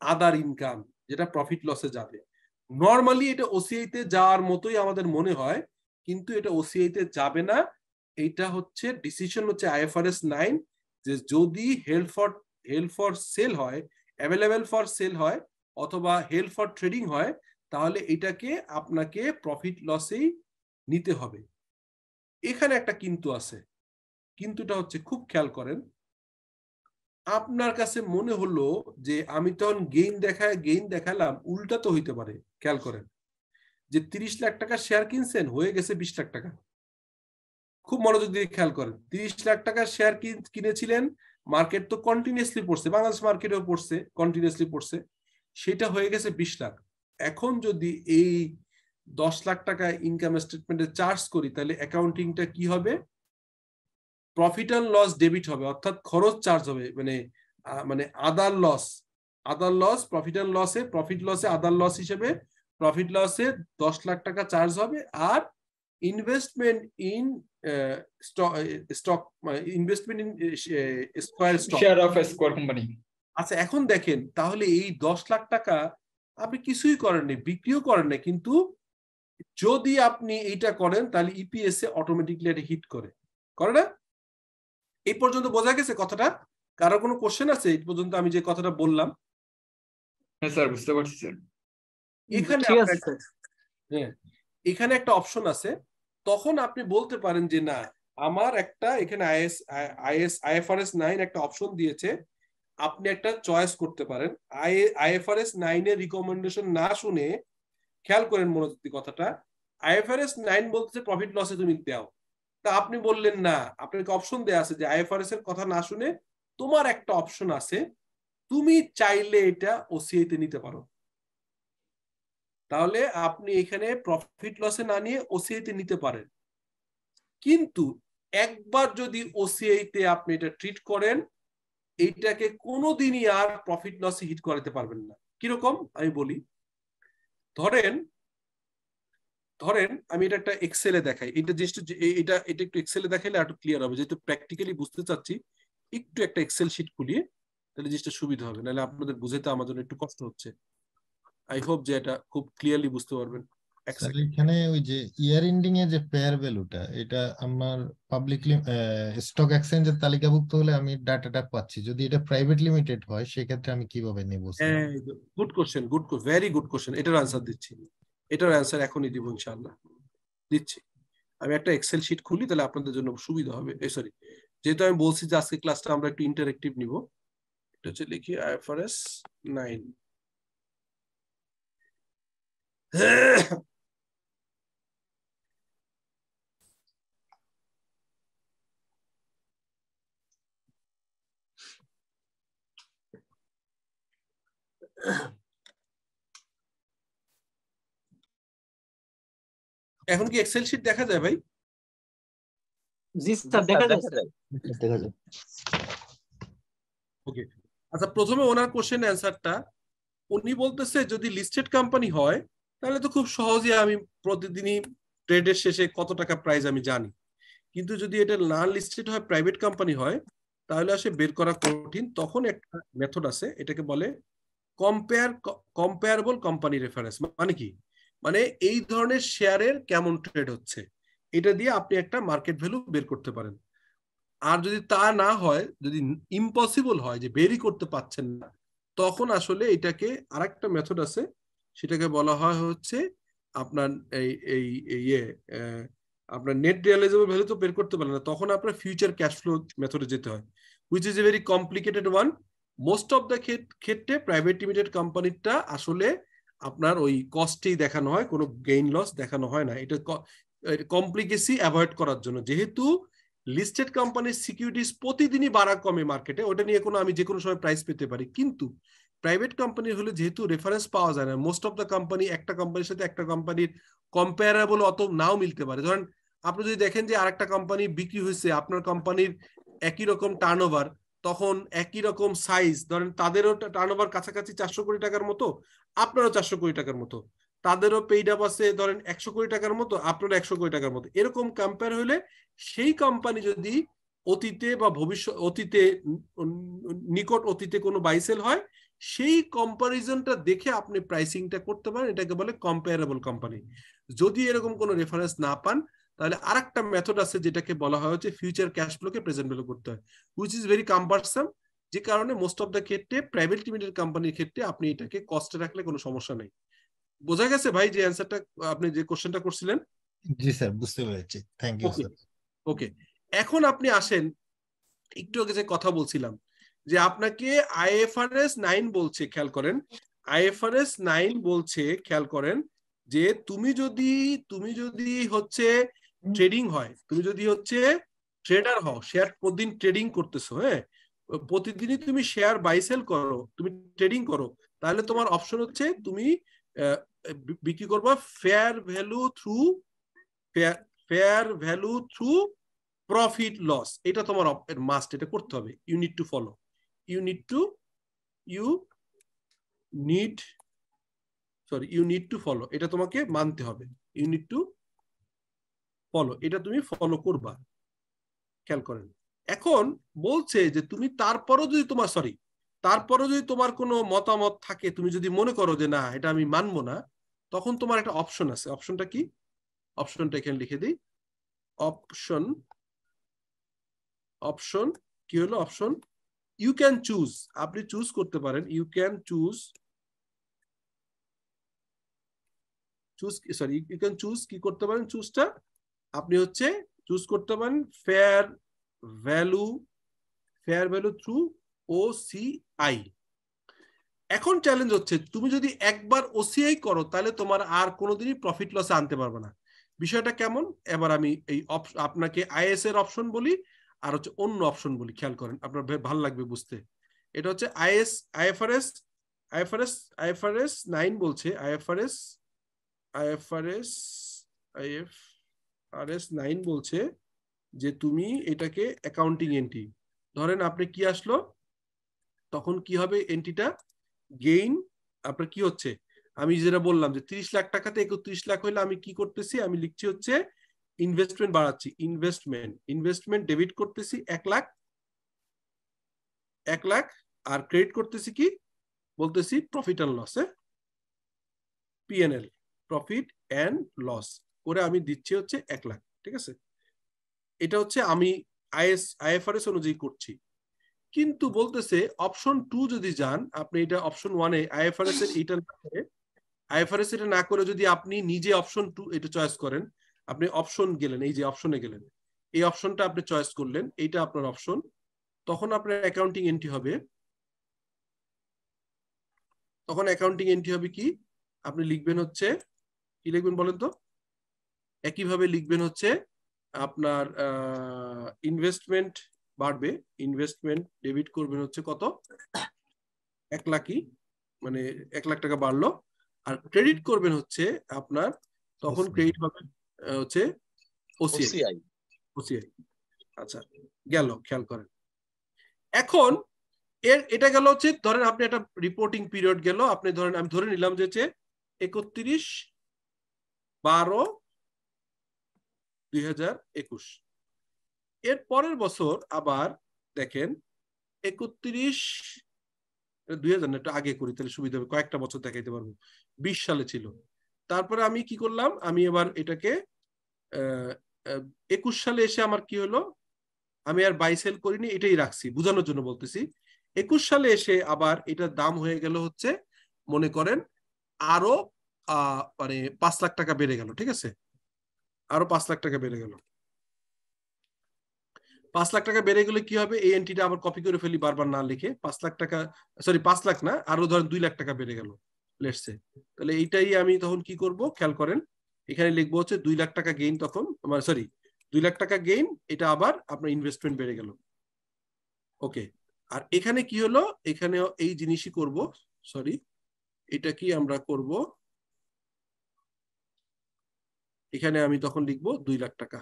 আদার ইনকাম, যেটা প্রফিট লসে যাবে। নর্মালি এটা ওসিআই তে যাওয়ার মতোই আমাদের মনে হয়, কিন্তু এটা ওসিআই তে যাবে না। এটা হচ্ছে ডিসিশন হচ্ছে আইএফআরএস 9, যে যদি হেল্ড ফর সেল হয়, অ্যাভেলেবেল ফর সেল হয়, অথবা হেল্ড ফর ট্রেডিং হয়, তাহলে এটাকে আপনাকে প্রফিট লসেই নিতে হবে। এখানে একটা কিন্তু আছে, কিন্তুটা হচ্ছে খুব খেয়াল করেন, আপনার কাছে মনে হলো যে আমি তখন গেইন দেখালাম, উল্টা তো হইতে পারে। খেয়াল করেন যে 30 লাখ টাকা শেয়ার কিনছেন, হয়ে গেছে 20 লাখ টাকা। খুব মনোযোগ দিয়ে খেয়াল করেন, 30 লাখ টাকার শেয়ার কিনেছিলেন, মার্কেট তো কন্টিনিউয়াসলি পড়ছে, বাংলাদেশ মার্কেটেও পড়ছে, কন্টিনিউয়াসলি পড়ছে, সেটা হয়ে গেছে 20 লাখ। এখন যদি এই 10 লাখ টাকা ইনকাম স্টেটমেন্টে চার্জ করি, তাহলে অ্যাকাউন্টিংটা কি হবে? প্রফিট অ্যান্ড লস ডেবিট হবে, অর্থাৎ খরচ চার্জ হবে, মানে আদার লস প্রফিট অ্যান্ড লসে আদার লস হিসেবে প্রফিট লসে 10 লাখ টাকা চার্জ হবে, আর investment in stock, investment in share of square company. আচ্ছা এখন দেখেন, তাহলে এই 10 লাখ টাকা আপনি কিছুই করেননি, বিক্রিও করেন না, কিন্তু যদি আপনি এইটা করেন, তাহলে ইপিএস এ অটোমেটিকলি এটা হিট করে না? এই পর্যন্ত বোঝা গেছে কথাটা? কারো কোনো কোশ্চেন আছে এই পর্যন্ত আমি যে কথাটা বললাম? হ্যাঁ স্যার বুঝতে পারছি স্যার। এখানে একটা অপশন আছে, তখন আপনি বলতে পারেন যে না, আমার একটা এখানে আইএফআরএস 9 একটা অপশন দিয়েছে, আপনি একটা চয়েস করতে পারেন। আইএফআরএস 9 এর রিকমেন্ডেশন না শুনে, খেয়াল করেন মনোযোগ দিয়ে কথাটা, আইএফআরএস 9 বলতেছে প্রফিট লসে তুমি দাও, তা আপনি বললেন না, আপনাকে অপশন দেয়া আছে যে আইএফআরএস এর কথা না শুনে তোমার একটা অপশন আছে, তুমি চাইলে এটা ওসিআই তে নিতে পারো। তাহলে আপনি এখানে প্রফিট লসে না নিয়ে ওসিআই তে নিতে পারেন, কিন্তু একবার যদি ওসিআই তে আপনি এটা ট্রিট করেন, এইটাকে কোনোদিনই আর প্রফিট লসে হিট করাতে পারবেন না। কিরকম আমি বলি, ধরেন আমি এটা একটা এক্সেলে দেখাই, এটা জিনিসটা এটা একটু এক্সেলে দেখাইলে একটু ক্লিয়ার হবে, যেহেতু প্র্যাকটিক্যালি বুঝতে চাচ্ছি। একটু একটা এক্সেল শিট খুলিয়ে, তাহলে জিনিসটা সুবিধা হবে, নাহলে আপনাদের বুঝাইতে আমার জন্য একটু কষ্ট হচ্ছে। আই হোপ যে এটা খুব ক্লিয়ারলি বুঝতে পারবেন। স্যার এখানে ওই যে ইয়ার এন্ডিং এ যে পেয়ার ভ্যালুটা, এটা আমার পাবলিকলি স্টক এক্সচেঞ্জের তালিকাভুক্ত হলে আমি ডাটাটা পাচ্ছি, যদি এটা প্রাইভেট লিমিটেড হয় সেক্ষেত্রে আমি কিভাবে নেব sir? Good question, very good question. এটার আনসার দিচ্ছি, এটার আনসার এখনই দিব ইনশাআল্লাহ, দিচ্ছি। আমি একটা এক্সেল শিট খুলি, তাহলে আপনাদের জন্য সুবিধা হবে। সরি, যেহেতু আমি বলছি যে আজকে ক্লাসটা আমরা একটু ইন্টারেক্টিভ নিব, এটা হচ্ছে লিখি IFRS 9। এখন কি এক্সেল শিট দেখা যায় ভাই? জি স্যার, দেখা যায়। দেখা যায়। ওকে, আচ্ছা, প্রথমে ওনার কোশ্চেন অ্যান্সারটা, উনি বলতেছে যদি লিস্টেড কোম্পানি হয় তাহলে তো খুব সহজে আমি প্রতিদিনই ট্রেডের শেষে কত টাকা প্রাইস আমি জানি, কিন্তু যদি এটা না লিস্টেড হয়, প্রাইভেট কোম্পানি হয়, তাহলে আসে বের করা কঠিন। তখন একটা মেথড আছে, এটাকে বলে কম্পেয়ারেবল কোম্পানি রেফারেন্স। মানে কি? মানে এই ধরনের শেয়ারের কেমন ট্রেড হচ্ছে, এটা দিয়ে আপনি একটা মার্কেট ভ্যালু বের করতে পারেন। আর যদি তা না হয়, যদি ইম্পসিবল হয় যে বেরই করতে পারছেন না, তখন আসলে এটাকে আরেকটা মেথড আছে, সেটাকে বলা হয় হচ্ছে আপনার এই এই ইয়ে আপনার নেট রিয়ালাইজেবল ভ্যালু তো বের করতে পারেন না, তখন আপনার ফিউচার ক্যাশ ফ্লো মেথডে যেতে হয়, which is a very complicated one. Most of the ক্ষেত্রে প্রাইভেট লিমিটেড কোম্পানিটা আসলে আপনার ওই কস্টেই দেখানো হয়, কোনো গেইন লস দেখানো হয় না। এটা কমপ্লিকেসি অ্যাভয়েড করার জন্য, যেহেতু লিস্টেড কোম্পানির সিকিউরিটিজ প্রতিদিনই বাড়া কমে মার্কেটে, ওটা নিয়ে কোনো আমি যে কোনো সময় প্রাইস পেতে পারি। কিন্তু প্রাইভেট কোম্পানি হলে যেহেতু রেফারেন্স পাওয়া যায় না, মোস্ট অফ দ্য কোম্পানি একটা কোম্পানির সাথে একটা কোম্পানির কম্পেয়ারেবল অত নাও মিলতে পারে। ধরেন আপনি যদি দেখেন যে আরেকটা কোম্পানি বিক্রি হয়েছে, আপনার কোম্পানির একই রকম টার্নওভার, তখন একই রকম সাইজ, ধরেন তাদেরও টার্নওভার কাছাকাছি 400 কোটি টাকার মতো, আপনারও 400 কোটি টাকার মতো, তাদেরও পেইড আপ আছে ধরেন 100 কোটি টাকার মতো, আপনারও 100 কোটি টাকার মতো, এরকম কম্পেয়ার হলে সেই কোম্পানি যদি অতীতে বা ভবিষ্যৎ অতীতে নিকট অতীতে কোনো বাইসেল হয়, সেই কম্পারিজনটা দেখে আপনি প্রাইসিংটা করতে পারেন, এটাকে বলে কম্পেয়ারেবল কোম্পানি। যদি এরকম কোনো রেফারেন্স না পান, তাহলে আরেকটা মেথড আছে যেটাকে বলা হয় হচ্ছে ফিউচার ক্যাশ ফ্লোকে প্রেজেন্ট ভ্যালু করতে হয়, হুইচ ইজ ভেরি কাম্বারসাম। যে কারণে মোস্ট অফ দ্য ক্ষেত্রে প্রাইভেট লিমিটেড কোম্পানির ক্ষেত্রে আপনি এটাকে কস্টে রাখলে কোনো সমস্যা নেই। বোঝা গেছে ভাই যে অ্যান্সারটা, আপনি যে কোশ্চেনটা করছিলেন? জি স্যার, বুঝতে পেরেছি, থ্যাংক ইউ স্যার। ওকে, এখন আপনি আসেন, একটু আগে যে কথা বলছিলাম যে আপনাকে IFRS 9 বলছে, খেয়াল করেন, IFRS 9 বলছে, খেয়াল করেন, যে তুমি যদি হচ্ছে ট্রেডিং হয়, তুমি যদি হচ্ছে ট্রেডার হও, শেয়ার প্রতিদিন ট্রেডিং করতেছো, হ্যাঁ, প্রতিদিনই তুমি শেয়ার বাই সেল করো, তুমি ট্রেডিং করো, তাহলে তোমার অপশন হচ্ছে তুমি বিক্রি করবা fair value through profit loss. এটা তোমার মাস্ট, এটা করতে হবে, you need to follow, you need to follow, এটা তোমাকে মানতে হবে, ইউ নিড টু ফলো, এটা তুমি ফলো করবা। খেয়াল করেন, এখন বলছে যে তুমি তারপরও যদি তোমার কোনো মতামত থাকে, তুমি যদি মনে করো যে না এটা আমি মানবো না, তখন তোমার একটা অপশন আছে। অপশনটা কি? অপশনটা এখানে লিখে দিই। অপশন কি হলো? অপশন ইউ ক্যান চুজ, আপনি চুজ করতে পারেন, ইউ ক্যান চুজ কি করতে পারেন? চুজটা আপনি হচ্ছে চুজ করতে পারেন ফেয়ার ভ্যালু থ্রু OCI। এখন চ্যালেঞ্জ হচ্ছে, তুমি যদি একবার OCI করো, তাহলে তোমার আর কোনোদিনই প্রফিট লসে আনতে পারবে না। বিষয়টা কেমন? এবার আমি এই আপনাকে IS এর অপশন বলি, আর হচ্ছে অন্য অপশন বলি, খেয়াল করেন, আপনার ভালো লাগবে বুঝতে। এটা হচ্ছে IFRS 9 বলছে, IFRS 9 বলছে যে তুমি এটাকে অ্যাকাউন্টিং এন্ট্রি, ধরেন আপনি কি আসলো, তখন কি হবে এন্ট্রিটা? গেইন, আপনার কি হচ্ছে, আমি যেটা বললাম যে 30 লাখ টাকাতে 31 লাখ হইলে আমি কি করতেছি, আমি লিখছি হচ্ছে ইনভেস্টমেন্ট বাড়াচ্ছি, ইনভেস্টমেন্ট ডেবিট করতেছি 1 লাখ, আর ক্রেডিট করতেছি কি বলতেছি profit and loss, PNL। Profit and loss করে আমি দিচ্ছি হচ্ছে 1 লাখ, ঠিক আছে? এটা হচ্ছে আমি আইএফআরএস অনুযায়ী করছি। কিন্তু বলতেছে অপশন 2 যদি যান আপনি, এটা অপশন 1 এ আইএফআরএস এর এটা না করে, আইএফআরএস এটা না করে যদি আপনি নিজে অপশন 2 এটা চয়েস করেন, আপনি অপশন গেলেন, এই যে অপশনে গেলেন, এই অপশনটা আপনি চয়েস করলেন, এইটা আপনার অপশন, তখন আপনার অ্যাকাউন্টিং এন্ট্রি হবে, তখন অ্যাকাউন্টিং এন্ট্রি হবে কি, আপনি লিখবেন হচ্ছে, কি লিখবেন বলেন তো? একইভাবে লিখবেন হচ্ছে আপনার ইনভেস্টমেন্ট বাড়বে, ইনভেস্টমেন্ট ডেবিট করবেন হচ্ছে কত, 1 লাখই, মানে 1 লাখ টাকা বাড়লো। আর ক্রেডিট করবেন হচ্ছে আপনার, তখন ক্রেডিট হবে হচ্ছে ওসিআই। ওসিআই আচ্ছা গেল, খেয়াল করেন। এখন এটা গেল হচ্ছে, ধরেন আপনি একটা রিপোর্টিং পিরিয়ড গেল, আপনি ধরেন, আমি ধরে নিলাম যে হচ্ছে 31/12/2021। এর পরের বছর আবার দেখেন 2000 একটু আগে করি তাহলে সুবিধা হবে, কয়েকটা বছর দেখাইতে পারবো। 20 সালে ছিল। তারপরে আমি কি করলাম, আমি এবার এটাকে 21 সালে এসে আমার কি হলো, আমি আর বাই সেল করিনি, এটাই রাখছি বোঝানোর জন্য বলতেছি। 21 সালে এসে আবার এটার দাম হয়ে গেল হচ্ছে, মনে করেন আরো মানে 5 লাখ টাকা বেড়ে গেল, ঠিক আছে? আরো 5 লাখ টাকা বেড়ে গেল। 5 লাখ টাকা বেড়ে গেলে কি হবে, এই এন্ট্রিটা আবার কপি করে ফেলি বারবার না লিখে, 5 লাখ টাকা, সরি 5 লাখ না, আরো ধরেন 2 লাখ টাকা বেড়ে গেল লেটস সে, তাহলে এইটাই আমি তখন কি করব, খেয়াল করেন, এখানে লিখবো হচ্ছে 2 লাখ টাকা গেইন, তখন মানে সরি 2 লাখ টাকা গেইন, এটা আবার আপনার ইনভেস্টমেন্ট বেড়ে গেল। ওকে, আর এখানে কি হলো, এখানে এই জিনিসই করব, সরি এটা কি আমরা করব, এখানে আমি তখন লিখবো 2 লাখ টাকা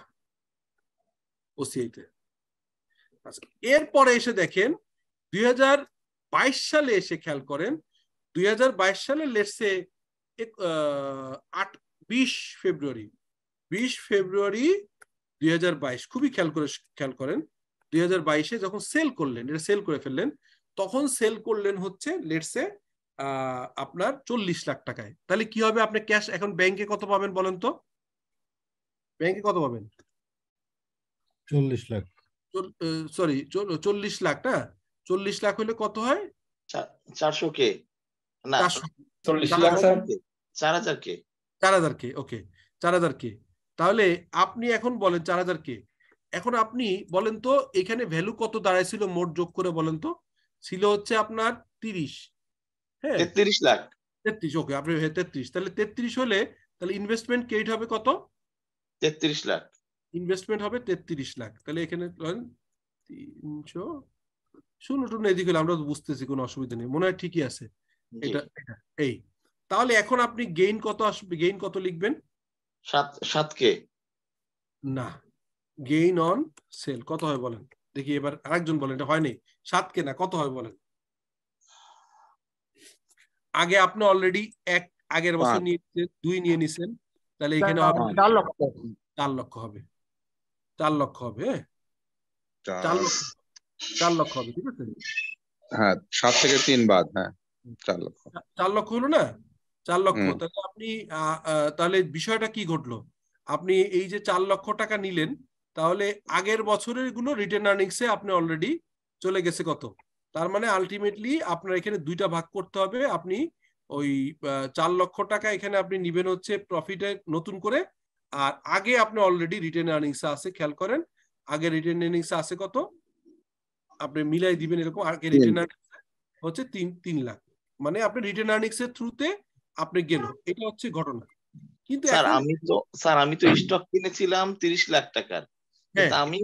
ওসিআইতে। আচ্ছা, এরপরে এসে দেখেন 2022 সালে এসে খেয়াল করেন, 2022 সালে লেটসে 20 ফেব্রুয়ারি 2022, খুবই খেয়াল করেন 2022-এ যখন সেল করলেন, এটা সেল করে ফেললেন, তখন সেল করলেন হচ্ছে লেটসে আপনার 40 লাখ টাকায়। তাহলে কি হবে, আপনি ক্যাশ এখন ব্যাংকে কত পাবেন বলেন তো? ব্যাংকে কত পাবেন? 40 লাখ, সরি 40 লাখ না, 40 লাখ হলে কত হয়? 400K না, 40 লাখ স্যার, 4000K। 4000K, ওকে 4000K। তাহলে আপনি এখন বলেন 4000K, এখন আপনি বলেন তো এখানে ভ্যালু কত দাঁড়াইছিল মোট যোগ করে বলেন তো? ছিল হচ্ছে আপনার 30, হ্যাঁ 33 লাখ। 33, ওকে আপনি 33, তাহলে 33 হলে তাহলে ইনভেস্টমেন্ট ক্রেডিট হবে কত? 33 লাখ। ইনভেস্টমেন্ট হবে 33 লাখ। তাহলে এখানে 300, শুনুন এদিকে হলে আমরা বুঝতেছি, কোনো অসুবিধা নেই, মনে হয় ঠিকই আছে এটা এই। তাহলে এখন আপনি গেইন কত আসবে, গেইন কত লিখবেন? 7K না, গেইন অন সেল কত হয় বলেন দেখি, এবার আরেকজন বলেন, এটা হয়নি, 7K না, কত হয় বলেন? আগে আপনি অলরেডি আগের বছর নিয়েছেন, 2 নিয়ে নিছেন, তাহলে এখানে হবে 4 লক্ষ। 4 লক্ষ হবে, 4 লক্ষ হবে, হ্যাঁ 4 লক্ষ হবে, ঠিক আছে? হ্যাঁ 7 থেকে 3 বাদ, হ্যাঁ 4 লক্ষ। 4 লক্ষ হলো না, 4 লক্ষ। তাহলে আপনি তাহলে বিষয়টা কি ঘটলো, আপনি এই যে 4 লক্ষ টাকা নিলেন, তাহলে আগের বছরের গুলো রিটেন আর্নিংসে আপনি অলরেডি চলে গেছে কত, তার মানে আলটিমেটলি আপনার এখানে 2টা ভাগ করতে হবে। আপনি ওই 4 লক্ষ টাকা এখানে আপনি নিবেন হচ্ছে প্রফিটে নতুন করে, আর আগে আপনি অলরেডি রিটেন আর্নিংস আছে, খেয়াল করেন আগে রিটেন আর্নিংস আছে কত, আপনি মিলাই দিবেন এরকম, আগে রিটেন আর্নিংস হচ্ছে 3 লাখ, মানে আপনি রিটেন আর্নিংস এর থ্রুতে আপনি গেল, এটা হচ্ছে ঘটনা। কিন্তু স্যার আমি তো স্টক কিনেছিলাম 30 লাখ টাকার, কিন্তু আমি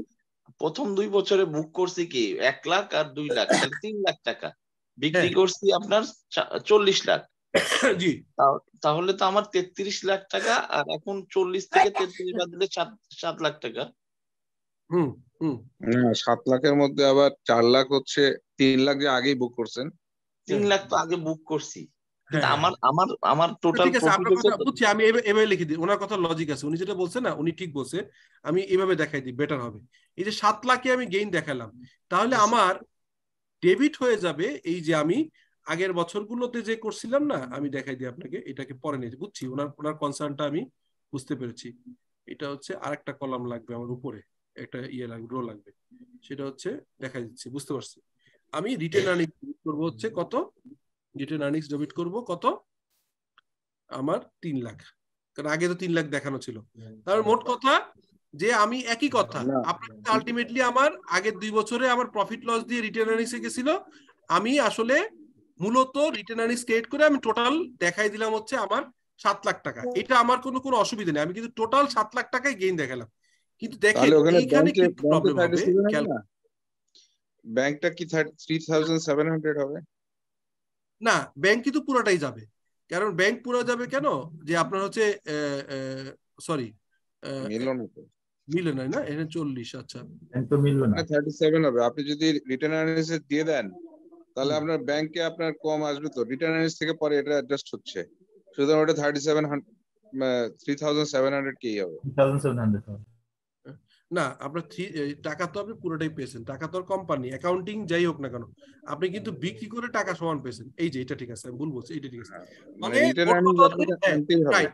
প্রথম 2 বছরে বুক করছি কি 1 লাখ আর 2 লাখ, 3 লাখ টাকা বিক্রি করছি আপনার 40 লাখ। জি, তাহলে তো আমার 33 লাখ টাকা, আর এখন 40 থেকে 33 বাদ দিলে 7 লাখ টাকা। 7 লাখের মধ্যে আবার 4 লাখ হচ্ছে, 3 লাখ যে আগেই বুক করছেন। 3 লাখ তো আগে বুক করছি, কিন্তু আমার টোটাল ঠিক আছে, আপনার কথা বুঝছি, আমি এভাবে লিখে দিই, ওনার কথা লজিক আছে, উনি যেটা বলছেন না উনি ঠিক বলছে, আমি এভাবে দেখাই দিই, বেটার হবে। এই যে 7 লাখে আমি গেইন দেখালাম, তাহলে আমার ডেবিট হয়ে যাবে এই যে আমি আগের বছরগুলোতে যে করছিলাম না, আমি দেখাই দিই আপনাকে, এটাকে পরে নিয়ে বুঝছি, ওনার কনসার্নটা আমি বুঝতে পেরেছি। এটা হচ্ছে আরেকটা কলাম লাগবে আমার উপরে, একটা ইয়ে লাগবে, রো লাগবে, সেটা হচ্ছে দেখা দিচ্ছি, বুঝতে পারছি। আমি রিটেন আর্নিংস করবো হচ্ছে কত, রিটেন আর্নিংস ডেবিট করবো কত, আমার 3 লাখ, কারণ আগে তো 3 লাখ দেখানো ছিল। তার মোট কথা যে আমি একই কথা, না। আপনার আলটিমেটলি আমার আগের 2 বছরে আমার প্রফিট লস দিয়ে রিটেন আর্নিংস এ গেছিল, আমি আসলে মূলত রিটেন আর্নিংস ক্রিয়েট করে আমি টোটাল দেখাই দিলাম হচ্ছে আমার 7 লাখ টাকা। এটা আমার কোনো অসুবিধা নেই, আমি কিন্তু টোটাল 7 লাখ টাকাই গেইন দেখালাম। কিন্তু দেখেন তাহলে ওখানে এইখানে ব্যাংকে কি প্রবলেম হবে, 37 হবে না? ব্যাংকটা কি 3700 হবে? না ব্যাংক কিন্তু পুরোটাই যাবে, কারণ ব্যাংক পুরো যাবে কেন, যে আপনার হচ্ছে সরি মিলন তো মিলে নাই না, এখানে 40, আচ্ছা তো মিলবে না। না 37 হবে। আপনি যদি রিটার্ন আর্নিংস দিয়ে দেন তাহলে আপনার ব্যাংকে আপনার কম আসবে, তো রিটার্ন আর্নিংস থেকে পরে এটা অ্যাডজাস্ট হচ্ছে, সুতরাং ওটা 3700 কি হবে? 3700 হবে। না আপনার টাকা তো আপনি পুরোটাই পেয়েছেন, টাকা তো কোম্পানি অ্যাকাউন্টিং যাই হোক না কেন, আপনি কিন্তু বিক্রি করে টাকা সমান পেয়েছেন। এই যে এটা ঠিক আছে, আমি ভুল বলছি, এটা ঠিক আছে, মানে মানে রিটার্ন আর্নিংস আপনাকে আনতেই হবে। রাইট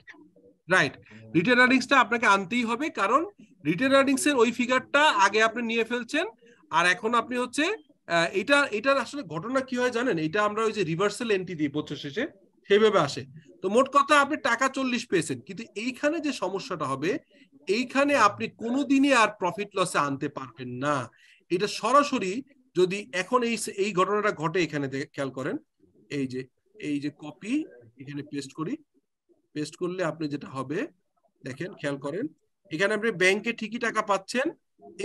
রাইট, রিটেন আর্নিংসটা আপনাকে আনতেই হবে, কারণ রিটেন আর্নিংস এর ওই ফিগারটা আগে আপনি নিয়ে ফেলছেন, আর এখন আপনি হচ্ছে এটার আসলে ঘটনা কি হয় জানেন, এটা আমরা ওই যে রিভার্সাল এন্ট্রি দিই বছর শেষে, সেভাবে আসে। তো মোট কথা আপনি টাকা 40 পেয়েছেন, কিন্তু এইখানে যে সমস্যাটা হবে, এইখানে আপনি কোনোদিনই আর প্রফিট লসে আনতে পারবেন না। এটা সরাসরি যদি এখন এই ঘটনাটা ঘটে, এখানে খেয়াল করেন, এই যে কপি এখানে পেস্ট করি, পেস্ট করলে আপনি যেটা হবে দেখেন, খেয়াল করেন, এখানে আপনি ব্যাংকে ঠিকই টাকা পাচ্ছেন,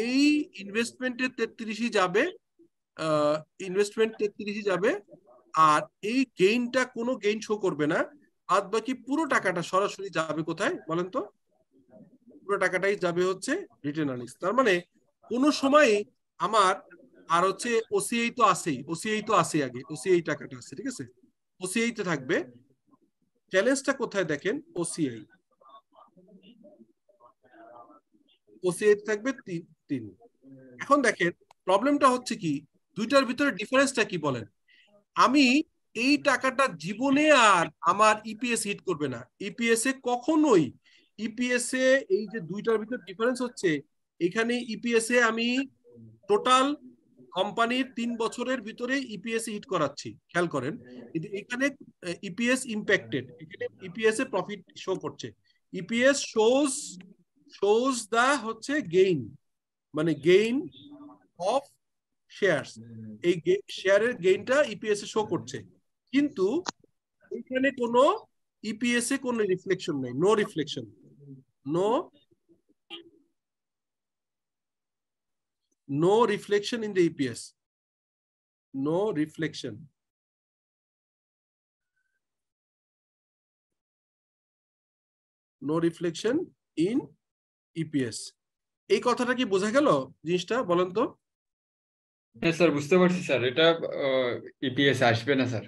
এই ইনভেস্টমেন্টের 33ই যাবে, ইনভেস্টমেন্ট 33ই যাবে, আর এই গেইনটা কোনো গেইন শো করবে না, বাদ বাকি পুরো টাকাটা সরাসরি যাবে কোথায় বলেন তো, পুরো টাকাটাই যাবে হচ্ছে রিটেন আর্নিংস। তার মানে কোনো সময় আমার, আর হচ্ছে ওসিআই তো আছেই, ওসিআই তো আছে, আগে ওসিআই টাকাটা আছে, ঠিক আছে, ওসিআই তে থাকবে। চ্যালেঞ্জটা কোথায় দেখেন, ওসিআই থাকবে 3। এখন দেখেন প্রবলেমটা হচ্ছে কি, দুইটার ভিতরে ডিফারেন্সটা কি বলেন, আমি এই টাকাটা জীবনে আর আমার ইপিএস হিট করবে না, ইপিএস এ কখনোই, ইপিএস এ এই যে দুইটার ভিতরে ডিফারেন্স হচ্ছে, এখানে ইপিএস এ আমি টোটাল কোম্পানির 3 বছরের ভিতরে ইপিএস হিট করাচ্ছি, খেয়াল করেন, কিন্তু এখানে ইপিএস ইম্প্যাক্টেড, এখানে ইপিএস এ প্রফিট শো করছে, ইপিএস শোজ দা হচ্ছে গেইন, মানে গেইন অফ শেয়ারস, এই শেয়ারের গেইনটা ইপিএস এ শো করছে, কিন্তু এখানে কোনো ইপিএস এ কোনো রিফ্লেকশন নেই, no reflection, no reflection in the EPS, no reflection, no reflection in EPS। এই কথাটা কি বোঝা গেল জিনিসটা, বলেন তো? হ্যাঁ স্যার, বুঝতে পারছি স্যার, এটা ইপিএস আসবে না স্যার।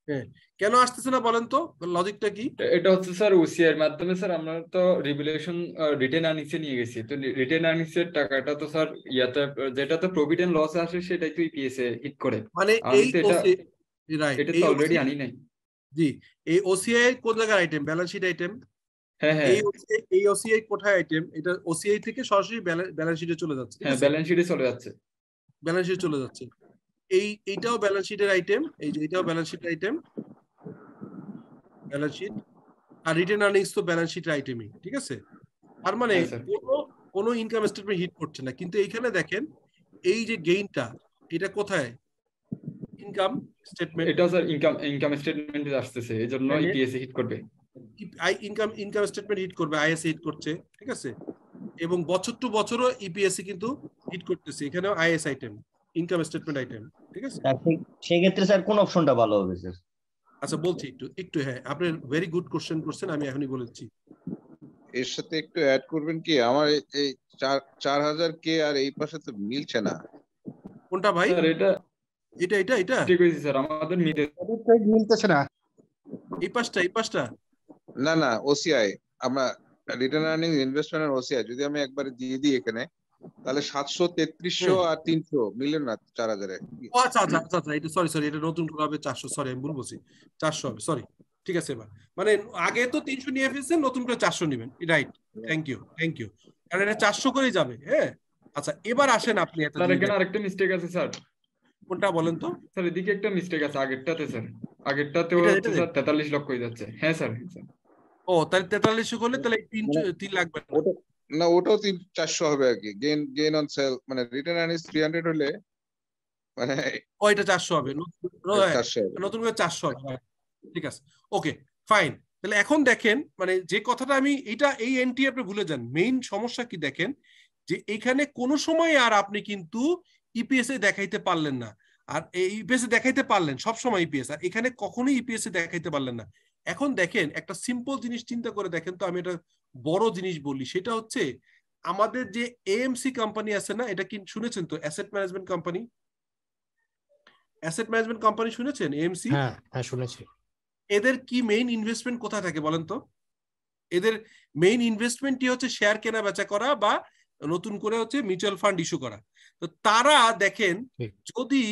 হ্যাঁ, কেন আসতেছে না বলেন তো, লজিকটা কি? এটা হচ্ছে স্যার ওসিআই এর মাধ্যমে স্যার, আমরা তো রিভ্যালুয়েশন রিটেন আর্নিংস এ নিয়ে গেছি, তো রিটেন আর্নিংস এর টাকাটা তো স্যার ইয়াতে, যেটা তো প্রফিট এন্ড লস আসে সেটাই তো ইপিএস এ হিট করে, মানে আমি এই তো এটা রাইট, এটা তো অলরেডি আনি নাই। জি, এই ওসিআই কোন জায়গার আইটেম, ব্যালেন্স শিট আইটেম, হ্যাঁ হ্যাঁ এই ওসিআই কোথায় আইটেম, এটা ওসিআই থেকে সরাসরি ব্যালেন্স শিটে চলে যাচ্ছে, হ্যাঁ, ব্যালেন্স শিটে চলে যাচ্ছে, ব্যালেন্স শিটে চলে যাচ্ছে। এইটাও ব্যালেন্স শিটের আইটেম, এই যে এটাও balance sheet item, balance sheet, আর রিটেন আর্নিংস তো ব্যালেন্স শিটের আইটেমই, ঠিক আছে। তার মানে হ্যাঁ স্যার। কোনো ইনকাম স্টেটমেন্ট হিট করছে না, কিন্তু এইখানে দেখেন এই যে গেইনটা, এটা কোথায়, ইনকাম স্টেটমেন্ট, এটা স্যার ইনকাম স্টেটমেন্টে আসতেছে, এজন্য ইপিএস হিট করবে, ইনকাম স্টেটমেন্ট হিট করবে, আইএস হিট করছে, ঠিক আছে, এবং বছর টু বছরও ইপিএসসি কিন্তু হিট করতেছে, এখানেও is item, income statement item, ঠিক আছে। সেই ক্ষেত্রে স্যার কোন অপশনটা ভালো হবে স্যার? আচ্ছা বলছি, একটু হ্যাঁ, আপনি ভেরি গুড কোশ্চেন করছেন, আমি এখনই বলেছি। এর সাথে একটু অ্যাড করবেন কি, আমার এই 4000 কে আর এই পাশে তো মিলছে না। কোনটা ভাই? স্যার এটা ঠিক আছে স্যার, আমাদের মিলতেছে না, এই পাঁচটা না ওসিআই, আমরা রিটার্ন আর্নিং ইনভেস্টমেন্ট আর ওসিআই যদি আমি একবারে দিয়ে দিই এখানে, তাহলে 700 3300 আর 300 মিললে না 4000-এ। ও আচ্ছা আচ্ছা আচ্ছা আচ্ছা, এটা সরি এটা নতুন করে হবে 400, সরি আমি ভুল বলছি, 400 হবে, সরি, ঠিক আছে। এবার মানে আগে তো 300 নিয়ে ফেলছেন, নতুন করে 400 নেবেন, রাইট, থ্যাংক ইউ, কারণ এটা 400 করেই যাবে, হ্যাঁ। আচ্ছা এবার আসেন আপনি একটা স্যার জিনিস এখানে দেখেন। আরেকটা মিস্টেক আছে স্যার। কোনটা বলেন তো? স্যার এদিকে একটা মিস্টেক আছে আগেরটাতে স্যার। আগেরটাতে এটা হচ্ছে এটা স্যার 43 লক্ষ হয়ে যাচ্ছে। হ্যাঁ স্যার। ও তাহলে 4300 করলে তাহলে 3 লাগবে না। ওটা না, ওটাও 400 হবে আর কি। গেইন অন সেল মানে রিটার্ন আর্নিংস 300 হলে মানে ও এটা 400 হবে, 400 হবে। নতুন করে 400 হবে, ঠিক আছে, ওকে ফাইন। তাহলে এখন দেখেন মানে যে কথাটা আমি এই এন্ট্রি আপনি ভুলে যান, মেইন সমস্যা কি দেখেন যে এখানে কোনো সময় আর আপনি কিন্তু ইপিএস এ দেখাইতে পারলেন না, আর এই ইপিএস এ দেখাইতে পারলেন সব সময় ইপিএস, আর এখানে কখনোই ইপিএস এ দেখাইতে পারলেন না। এখন দেখেন একটা সিম্পল জিনিস চিন্তা করে দেখেন তো, আমি একটা বড় জিনিস বলি, সেটা হচ্ছে আমাদের যে এএমসি কোম্পানি আছে না, এটা কি শুনেছেন তো? অ্যাসেট ম্যানেজমেন্ট কোম্পানি শুনেছেন এএমসি? হ্যাঁ হ্যাঁ শুনেছি। এদের কি মেইন ইনভেস্টমেন্ট কোথায় থাকে বলেন তো? এদের মেইন ইনভেস্টমেন্টই হচ্ছে শেয়ার কেনা বেচা করা বা নতুন করে হচ্ছে মিউচুয়াল ফান্ড ইস্যু করা। তো তারা দেখেন যদি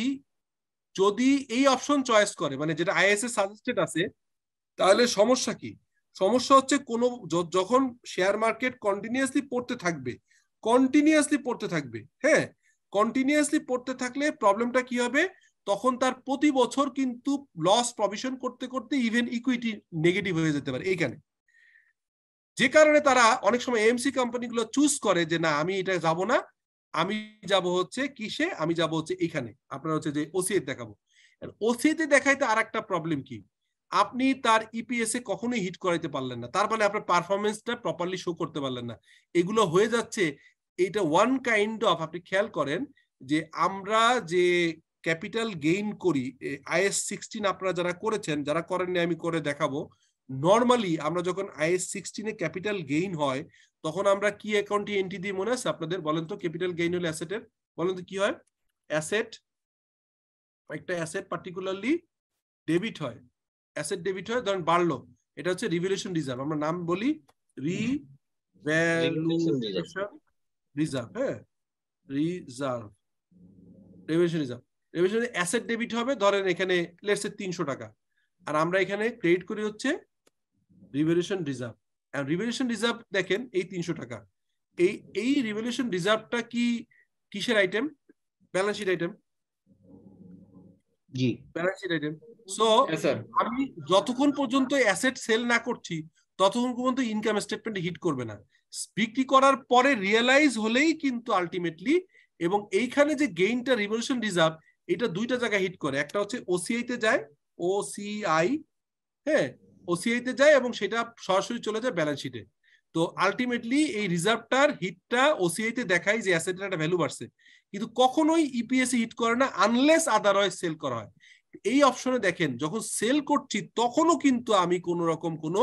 যদি এই অপশন চয়েস করে, মানে যেটা আইএসএ সাজেস্টেড আছে, তাহলে সমস্যা কি? সমস্যা হচ্ছে যখন শেয়ার মার্কেট কন্টিনিউয়াসলি পড়তে থাকবে, হ্যাঁ, কন্টিনিউয়াসলি পড়তে থাকলে প্রবলেমটা কি হবে, তখন তার প্রতি বছর কিন্তু লস প্রভিশন করতে করতে ইভেন ইকুইটি নেগেটিভ হয়ে যেতে পারে এইখানে। যে কারণে তারা অনেক সময় এএমসি কোম্পানিগুলো চুজ করে যে না, আমি এটা যাব না, আমি যাব হচ্ছে কিসে, আমি যাব হচ্ছে এখানে, আপনার হচ্ছে যে ওসিআই দেখাবো। ওসিআইতে দেখাইতে আর একটা প্রবলেম কি, আপনি তার ইপিএস এ কখনোই হিট করাইতে পারলেন না, তার মানে আপনার পারফরমেন্সটা প্রপারলি শো করতে পারলেন না। এগুলো হয়ে যাচ্ছে, এটা ওয়ান কাইন্ড অফ, আপনি খেয়াল করেন যে আমরা যে ক্যাপিটাল গেইন করি, আইএস 16 আপনারা যারা করেছেন, যারা করেননি আমি করে দেখাবো। নর্মালি আমরা যখন আইএস 16 এ ক্যাপিটাল গেইন হয়, তখন আমরা কি অ্যাকাউন্টে এন্ট্রি দিই মনে আছে আপনাদের? বলেন তো, ক্যাপিটাল গেইন হলে অ্যাসেটের, বলেন তো কি হয়? একটা অ্যাসেট পার্টিকুলারলি ডেবিট হয়, অ্যাসেট ডেবিট হয়, ধরেন বাড়লো, এটা হচ্ছে রিভ্যালুয়েশন রিজার্ভ, আমরা নাম বলি রিভ্যালুয়েশন রিজার্ভ, হ্যাঁ, রিভ্যালুয়েশন রিজার্ভ অ্যাসেট ডেবিট হবে, ধরেন এখানে লেটস সে 300 টাকা, আর আমরা এখানে ক্রেডিট করি হচ্ছে রিভ্যালুয়েশন রিজার্ভ। আর রিভ্যালুয়েশন রিজার্ভ দেখেন এই 300 টাকা, এই রিভ্যালুয়েশন রিজার্ভটা কি কিসের আইটেম? Balance sheet item. জি, ব্যালেন্স শিট আইটেম। সো আমি যতক্ষণ পর্যন্ত অ্যাসেট সেল না করছি, ততক্ষণ পর্যন্ত ইনকাম স্টেটমেন্টে হিট করবে না। বিক্রি করার পরে রিয়েলাইজ হলেই কিন্তু আলটিমেটলি, এবং এইখানে যে গেইনটা রিভ্যালুয়েশন রিজার্ভ, এটা দুইটা জায়গায় হিট করে, একটা হচ্ছে ওসিআই তে যায়, ওসিআই, হ্যাঁ, ওসিআই তে যায় এবং সেটা সরাসরি চলে যায় ব্যালেন্স শিটে। তো আলটিমেটলি এই রিজার্ভটার হিটটা ওসিআই তে দেখায় যে অ্যাসেটের একটা ভ্যালু বাড়ছে, কিন্তু কখনোই ইপিএস হিট করে না আনলেস আদারওয়াইজ সেল করা হয়। এই অপশনে দেখেন যখন সেল করছি তখনও কিন্তু আমি কোন রকম কোনো,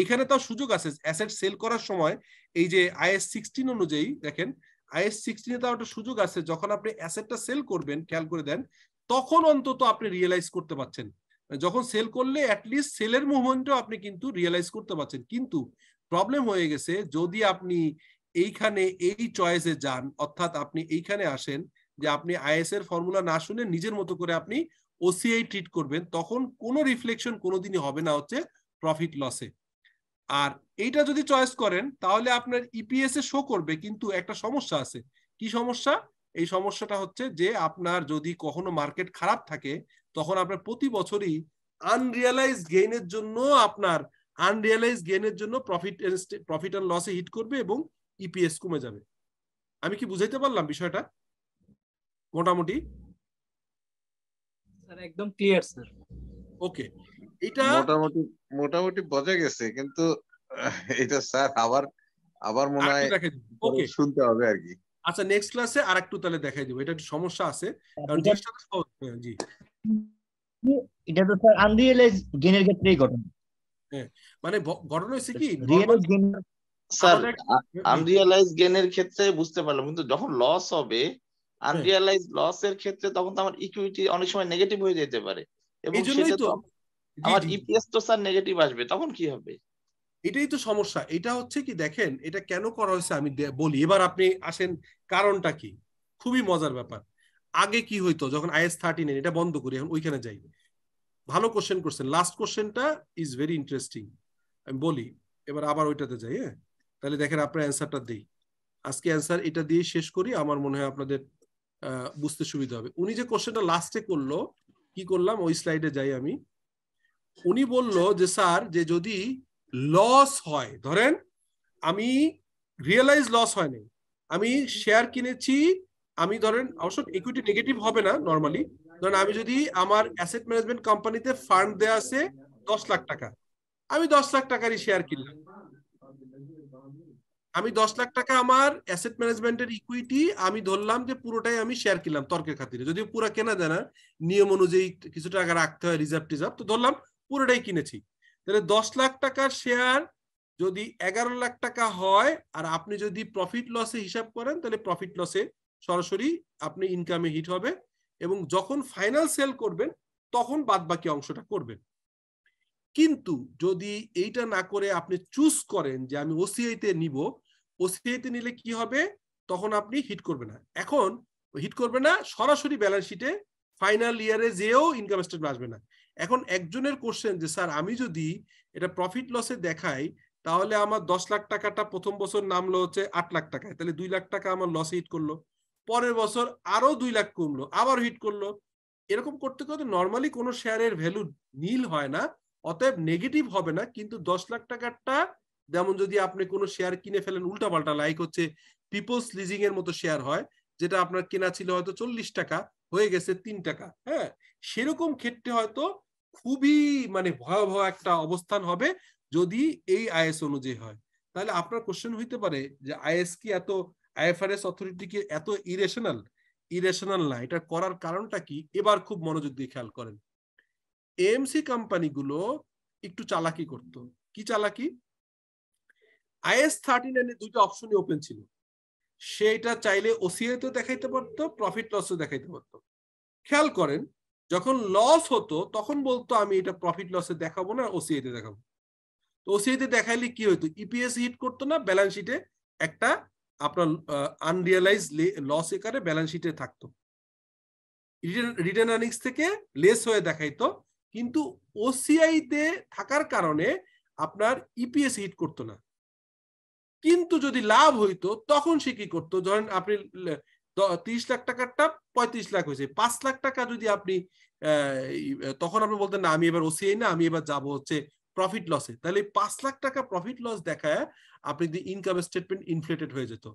এখানে তাও সুযোগ আছে অ্যাসেট সেল করার সময়, এই যে আইএস 16 অনুযায়ী দেখেন, আইএস 16 এ তাও একটা সুযোগ আছে, যখন আপনি অ্যাসেটটা সেল করবেন, খেয়াল করে দেন, তখন অন্তত আপনি রিয়েলাইজ করতে পারছেন। যখন সেল করলে অ্যাটলিস্ট সেলের মুভমেন্টও আপনি কিন্তু রিয়েলাইজ করতে পারছেন। কিন্তু প্রবলেম হয়ে গেছে যদি আপনি এইখানে এই চয়েসে যান, অর্থাৎ আপনি এইখানে আসেন যে আপনি আইএস এর ফর্মুলা না শুনে নিজের মতো করে আপনি ওসিআই ট্রিট করবেন, তখন কোনো রিফ্লেকশন কোনোদিনই হবে না হচ্ছে প্রফিট লসে। আর এইটা যদি চয়েস করেন তাহলে আপনার ইপিএস এ শো করবে, কিন্তু একটা সমস্যা আছে। কি সমস্যা? এই সমস্যাটা হচ্ছে যে আপনার যদি কখনো মার্কেট খারাপ থাকে, তখন আপনার প্রতি বছরই আনরিয়ালাইজ গেইনের জন্য প্রফিট এন্ড লসে হিট করবে এবং ইপিএস কমে যাবে। আমি কি বুঝাইতে পারলাম বিষয়টা মোটামুটি? স্যার একদম ক্লিয়ার স্যার। ওকে, এটা মোটামুটি বোঝা গেছে, কিন্তু এটা স্যার আবার মনে হয় ওকে শুনতে হবে আর কি। আচ্ছা নেক্সট ক্লাসে আরেকটু তাহলে দেখাই দিব, এটা একটু সমস্যা আছে কারণ জি এটা তো স্যার আনরিয়েলাইজ গেইনের ক্ষেত্রেই ঘটনা। হ্যাঁ, মানে ঘটনা হচ্ছে কি, রিয়েলাইজ গেইন স্যার আনরিয়েলাইজ গেইনের ক্ষেত্রে বুঝতে পারলাম, কিন্তু যখন লস হবে, আনরিয়েলাইজ লসের ক্ষেত্রে তখন তো আমার ইকুইটি অনেক সময় নেগেটিভ হয়ে যেতে পারে, এবং সেটা তো আমার ইপিএস তো স্যার নেগেটিভ আসবে, তখন কি হবে? এটাই তো সমস্যা। এটা হচ্ছে কি দেখেন, এটা কেন করা হয়েছে আমি বলি, এবার আপনি আসেন কারণটা কি। খুবই মজার ব্যাপার। আগে কি হইতো যখন IAS 39, এটা বন্ধ করি, এখন ওইখানে যাই। ভালো কোশ্চেন করছেন, লাস্ট কোশ্চেনটা ইজ ভেরি ইন্টারেস্টিং, আমি বলি। এবার আবার ওইটাতে যাই। হ্যাঁ, তাহলে দেখেন আপনার অ্যান্সারটা দিই। আজকে অ্যান্সার এটা দিয়ে শেষ করি, আমার মনে হয় আপনাদের বুঝতে সুবিধা হবে। উনি যে কোশ্চেনটা লাস্টে করলো, কি করলাম ওই স্লাইডে যাই আমি। উনি বলল যে স্যার, যে যদি লস হয়, ধরেন আমি রিয়েলাইজ লস হয় নাই, আমি শেয়ার কিনেছি, আমি ধরেন অবশ্য ইকুইটি নেগেটিভ হবে না নরমালি, ধরেন আমি যদি আমার অ্যাসেট ম্যানেজমেন্ট কোম্পানিতে ফান্ড দেয়া আছে 10 লাখ টাকা, আমি 10 লাখ টাকারই শেয়ার কিনলাম। আমি 10 লাখ টাকা আমার অ্যাসেট ম্যানেজমেন্টের ইকুইটি, আমি ধরলাম যে পুরোটাই আমি শেয়ার কিনলাম তর্কের খাতিরে, যদিও পুরো কেনা যায় না, নিয়ম অনুযায়ী কিছু টাকা রাখতে হয় রিজার্ভ টিজার্ভ, তো ধরলাম পুরোটাই কিনেছি। তাহলে 10 লাখ টাকার শেয়ার যদি 11 লাখ টাকা হয়, আর আপনি যদি প্রফিট লসে হিসাব করেন, তাহলে প্রফিট লসে সরাসরি আপনি ইনকামে হিট হবে, এবং যখন ফাইনাল সেল করবেন তখন বাদ বাকি অংশটা করবেন। কিন্তু যদি এইটা না করে আপনি চুজ করেন যে আমি OCI তে নিব, OCI তে নিলে কি হবে, তখন আপনি হিট করবে না। এখন হিট করবে না, সরাসরি ব্যালেন্স শিটে ফাইনাল ইয়ারে যেও ইনকাম স্টেটমেন্ট আসবে না। এখন একজনের কোশ্চেন যে স্যার, আমি যদি এটা প্রফিট লসে দেখাই, তাহলে আমার 10 লাখ টাকাটা প্রথম বছর নামলো হচ্ছে 8 লাখ টাকায়, তাহলে 2 লাখ টাকা আমার লসে হিট করলো, পরের বছর আরো 2 লাখ কমলো, আবার হিট করলো। এরকম করতে করতে নর্মালি কোনো শেয়ারের ভ্যালু নীল হয় না, অতএব নেগেটিভ হবে না। কিন্তু 10 লাখ টাকারটা, যেমন যদি আপনি কোনো শেয়ার কিনে ফেলেন উল্টাপাল্টা, লাইক হচ্ছে পিপলস লিজিং এর মতো শেয়ার হয়, যেটা আপনার কেনা ছিল হয়তো 40 টাকা, হয়ে গেছে 3 টাকা, হ্যাঁ, সেরকম ক্ষেত্রে হয়তো খুবই মানে ভয়াবহ একটা অবস্থান হবে যদি এই IAS অনুযায়ী হয়। তাহলে আপনার কোশ্চেন হইতে পারে যে IAS কি এত, IFRS অথরিটি কি এত ইরেশনাল? ইরেশনাল না। এটা করার কারণটা কি, এবার খুব মনোযোগ দিয়ে খেয়াল করেন। AMC কোম্পানিগুলো একটু চালাকি করত। কি চালাকি? IAS 39 এ দুইটা অপশনই ওপেন ছিল, সেটা চাইলে OCI তে দেখাইতে পারতো, প্রফিট লসও দেখাইতে পারতো। খেয়াল করেন, যখন লস হতো তখন বলতো আমি এটা প্রফিট লসে দেখাবো না, OCI তে দেখাবো। তো OCI তে দেখাইলে কি হতো, EPS হিট করতো না, ব্যালেন্স শিটে একটা আপনার আনরিয়ালাইজ লস আকারে ব্যালেন্স শিটে থাকতো, রিটার্ন আর্নিংস থেকে লেস হয়ে দেখাইতো। কিন্তু OCI তে থাকার কারণে আপনার EPS হিট করতো না। কিন্তু যদি লাভ হইতো তখন সে কি করতো, ধরেন আপনি 30 লাখ টাকারটা 35 লাখ হয়েছে, 5 লাখ টাকা যদি আপনি তখন আপনি বলতেন না আমি এবার OCI না, আমি এবার যাব হচ্ছে প্রফিট লসে, তাহলে 5 লাখ টাকা প্রফিট লস দেখায় আপনি ইনকাম স্টেটমেন্ট ইনফ্লেটেড হয়ে যেত।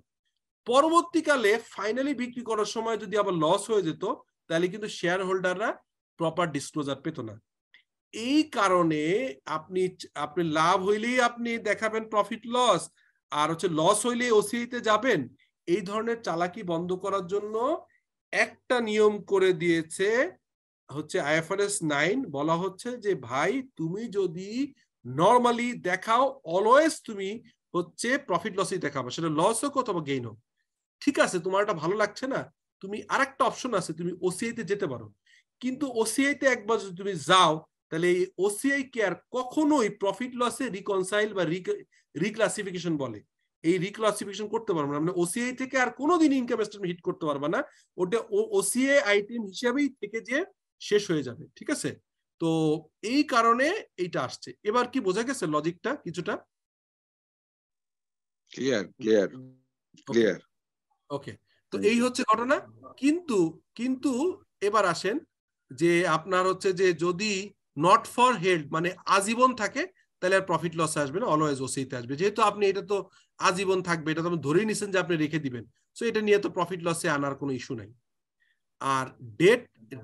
পরবর্তীকালে ফাইনালি বিক্রি করার সময় যদি আবার লস হয়ে যেত, তাহলে কিন্তু শেয়ার হোল্ডাররা প্রপার ডিসক্লোজার পেত না। এই কারণে আপনি আপনি লাভ হইলেই আপনি দেখাবেন প্রফিট লস, আর হচ্ছে লস হইলেই OCI তে যাবেন। এই ধরনের চালাকি বন্ধ করার জন্য একটা নিয়ম করে দিয়েছে হচ্ছে IFRS 9, বলা হচ্ছে যে ভাই তুমি যদি নরমালি দেখাও, অলওয়েজ তুমি হচ্ছে প্রফিট লসই দেখাবো, সেটা লস হোক অথবা গেইন হোক। ঠিক আছে, তোমার এটা ভালো লাগছে না, তুমি আরেকটা অপশন আছে, তুমি OCI তে যেতে পারো। কিন্তু OCI তে একবার যদি তুমি যাও, তাহলে এই OCI কে আর কখনোই প্রফিট লসে রিকনসাইল বা রিক্লাসিফিকেশন বলে, এই রিক্লাসিফিকেশন করতে পারবে না, মানে OCI থেকে আর কোনোদিন ইনকাম স্টেটমেন্ট হিট করতে পারবে না, ওটা OCI আইটেম হিসেবেই থেকে যে শেষ হয়ে যাবে। ঠিক আছে, তো এই কারণে এইটা আসছে। এবার কি বোঝা গেছে লজিকটা কিছুটা? Clear clear clear. ওকে, তো এই হচ্ছে ঘটনা। কিন্তু কিন্তু এবার আসেন যে আপনার হচ্ছে যে যদি নট ফর হেল্ড মানে আজীবন থাকে, তাহলে আর প্রফিট লস আসবে না, অলওয়েজ OCI তে আসবে। যেহেতু আপনি এটা তো আজীবন থাকবে, এটা তো আপনি ধরেই নিছেন যে আপনি রেখে দিবেন, সো এটা নিয়ে তো প্রফিট লসে আনার কোনো ইস্যু নাই। আর ডেট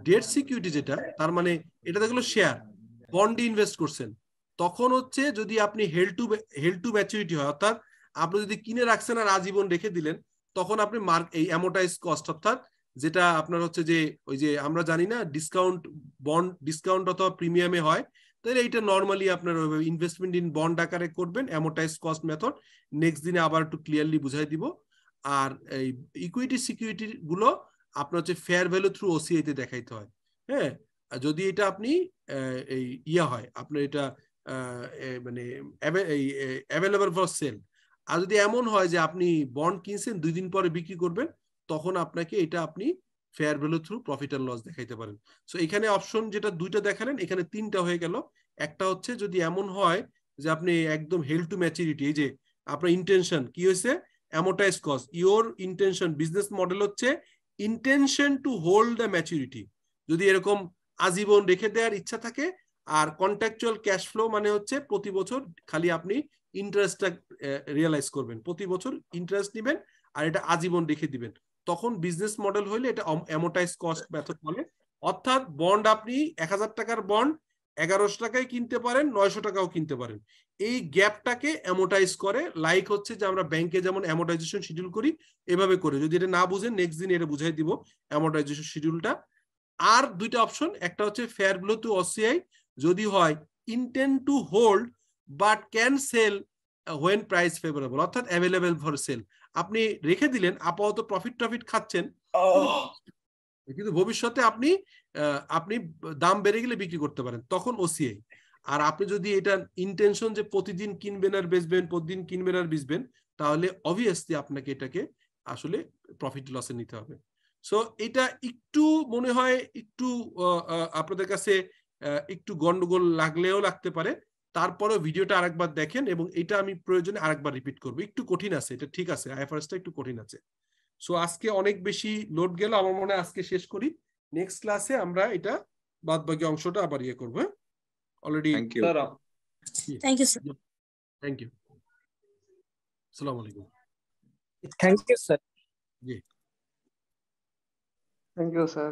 ডেট সিকিউরিটি যেটা, তার মানে এটা দেখলো শেয়ার বন্ডে ইনভেস্ট করছেন, তখন হচ্ছে যদি আপনি হেল্ড টু ম্যাচুরিটি হয়, অর্থাৎ আপনি যদি কিনে রাখছেন আর আজীবন রেখে দিলেন, তখন আপনি এই অ্যামোর্টাইজ কস্ট, অর্থাৎ যেটা আপনার হচ্ছে যে ওই যে আমরা জানি না ডিসকাউন্ট, বন্ড ডিসকাউন্ট অথবা প্রিমিয়ামে হয়, তাহলে এইটা নর্মালি আপনার ইনভেস্টমেন্ট ইন বন্ড আকারে করবেন, অ্যামোর্টাইজ কস্ট মেথড। নেক্সট দিনে আবার একটু ক্লিয়ারলি বুঝাই দিব। আর এই ইকুইটি সিকিউরিটি গুলো আপনার হচ্ছে ফেয়ার ভ্যালু থ্রু OCI তে দেখাইতে হয়। হ্যাঁ, যদি এটা আপনি এই হয় আপনার এটা মানে অ্যাভেলেবল ফর সেল। আর যদি এমন হয় যে আপনি বন্ড কিনছেন 2 দিন পরে বিক্রি করবেন, তখন আপনাকে এটা আপনি fair value through profit and loss দেখাইতে পারেন। সো এখানে অপশন যেটা 2টা দেখালেন, এখানে 3টা হয়ে গেল। একটা হচ্ছে যদি এমন হয় যে আপনি একদম হেল্ড টু ম্যাচুরিটি, এই যে আপনার ইন্টেনশন কি হয়েছে, amortise cost, your intention business model হচ্ছে intention to hold the maturity, যদি এরকম আজীবন রেখে দেওয়ার ইচ্ছা থাকে। আর কন্ট্রাকচুয়াল ক্যাশ ফ্লো মানে হচ্ছে প্রতি বছর খালি আপনি ইন্টারেস্টটা রিয়েলাইজ করবেন, প্রতি বছর ইন্টারেস্ট নেবেন আর এটা আজীবন রেখে দিবেন। তখন বিজনেস মডেল হইলে এটা অ্যামোর্টাইজ কস্ট মেথড বলে। অর্থাৎ বন্ড আপনি 1000 টাকার বন্ড 1100 টাকায় কিনতে পারেন, 900 টাকাও কিনতে পারেন। এই গ্যাপটাকে অ্যামোর্টাইজ করে, লাইক হচ্ছে যে আমরা ব্যাংকে যেমন অ্যামোর্টাইজেশন শিডিউল করি এভাবে করে। যদি এটা না বুঝেন নেক্সট দিন এটা বুঝাই দিব অ্যামোর্টাইজেশন শিডিউলটা। আর 2টা অপশন, একটা হচ্ছে ফেয়ার ভ্যালু টু ওসিআই, যদি হয় intend to hold but can sell when price favourable, অর্থাৎ অ্যাভেলেবল ফর সেল। আপনি রেখে দিলেন, আপাতত প্রফিট খাচ্ছেন, কিন্তু ভবিষ্যতে আপনি আপনি দাম বেড়ে গেলে বিক্রি করতে পারেন, তখন ওসিআই। আর আপনি যদি এটা ইন্টেনশন যে প্রতিদিন কিনবেন আর বেচবেন, প্রতিদিন কিনবেন আর বেচবেন, তাহলে অবভিয়াসলি আপনাকে এটাকে আসলে প্রফিট লসে নিতে হবে। সো এটা একটু মনে হয় একটু আপনাদের কাছে একটু গন্ডগোল লাগলেও লাগতে পারে, তারপরেও ভিডিওটা আরেকবার দেখেন, এবং এটা আমি প্রয়োজনে আরেকবার রিপিট করবো। একটু কঠিন আছে এটা, ঠিক আছে, আইএফআরএসটা একটু কঠিন আছে। সো আজকে অনেক বেশি লোড গেল, আমার মনে হয় আজকে শেষ করি। নেক্সট ক্লাসে আমরা এটা বাদ বাকি অংশটা আবার ইয়ে করবো। Already thank you sir thank you sir. Thank you, আসসালামু আলাইকুম। Thank you sir. জি। Thank you sir.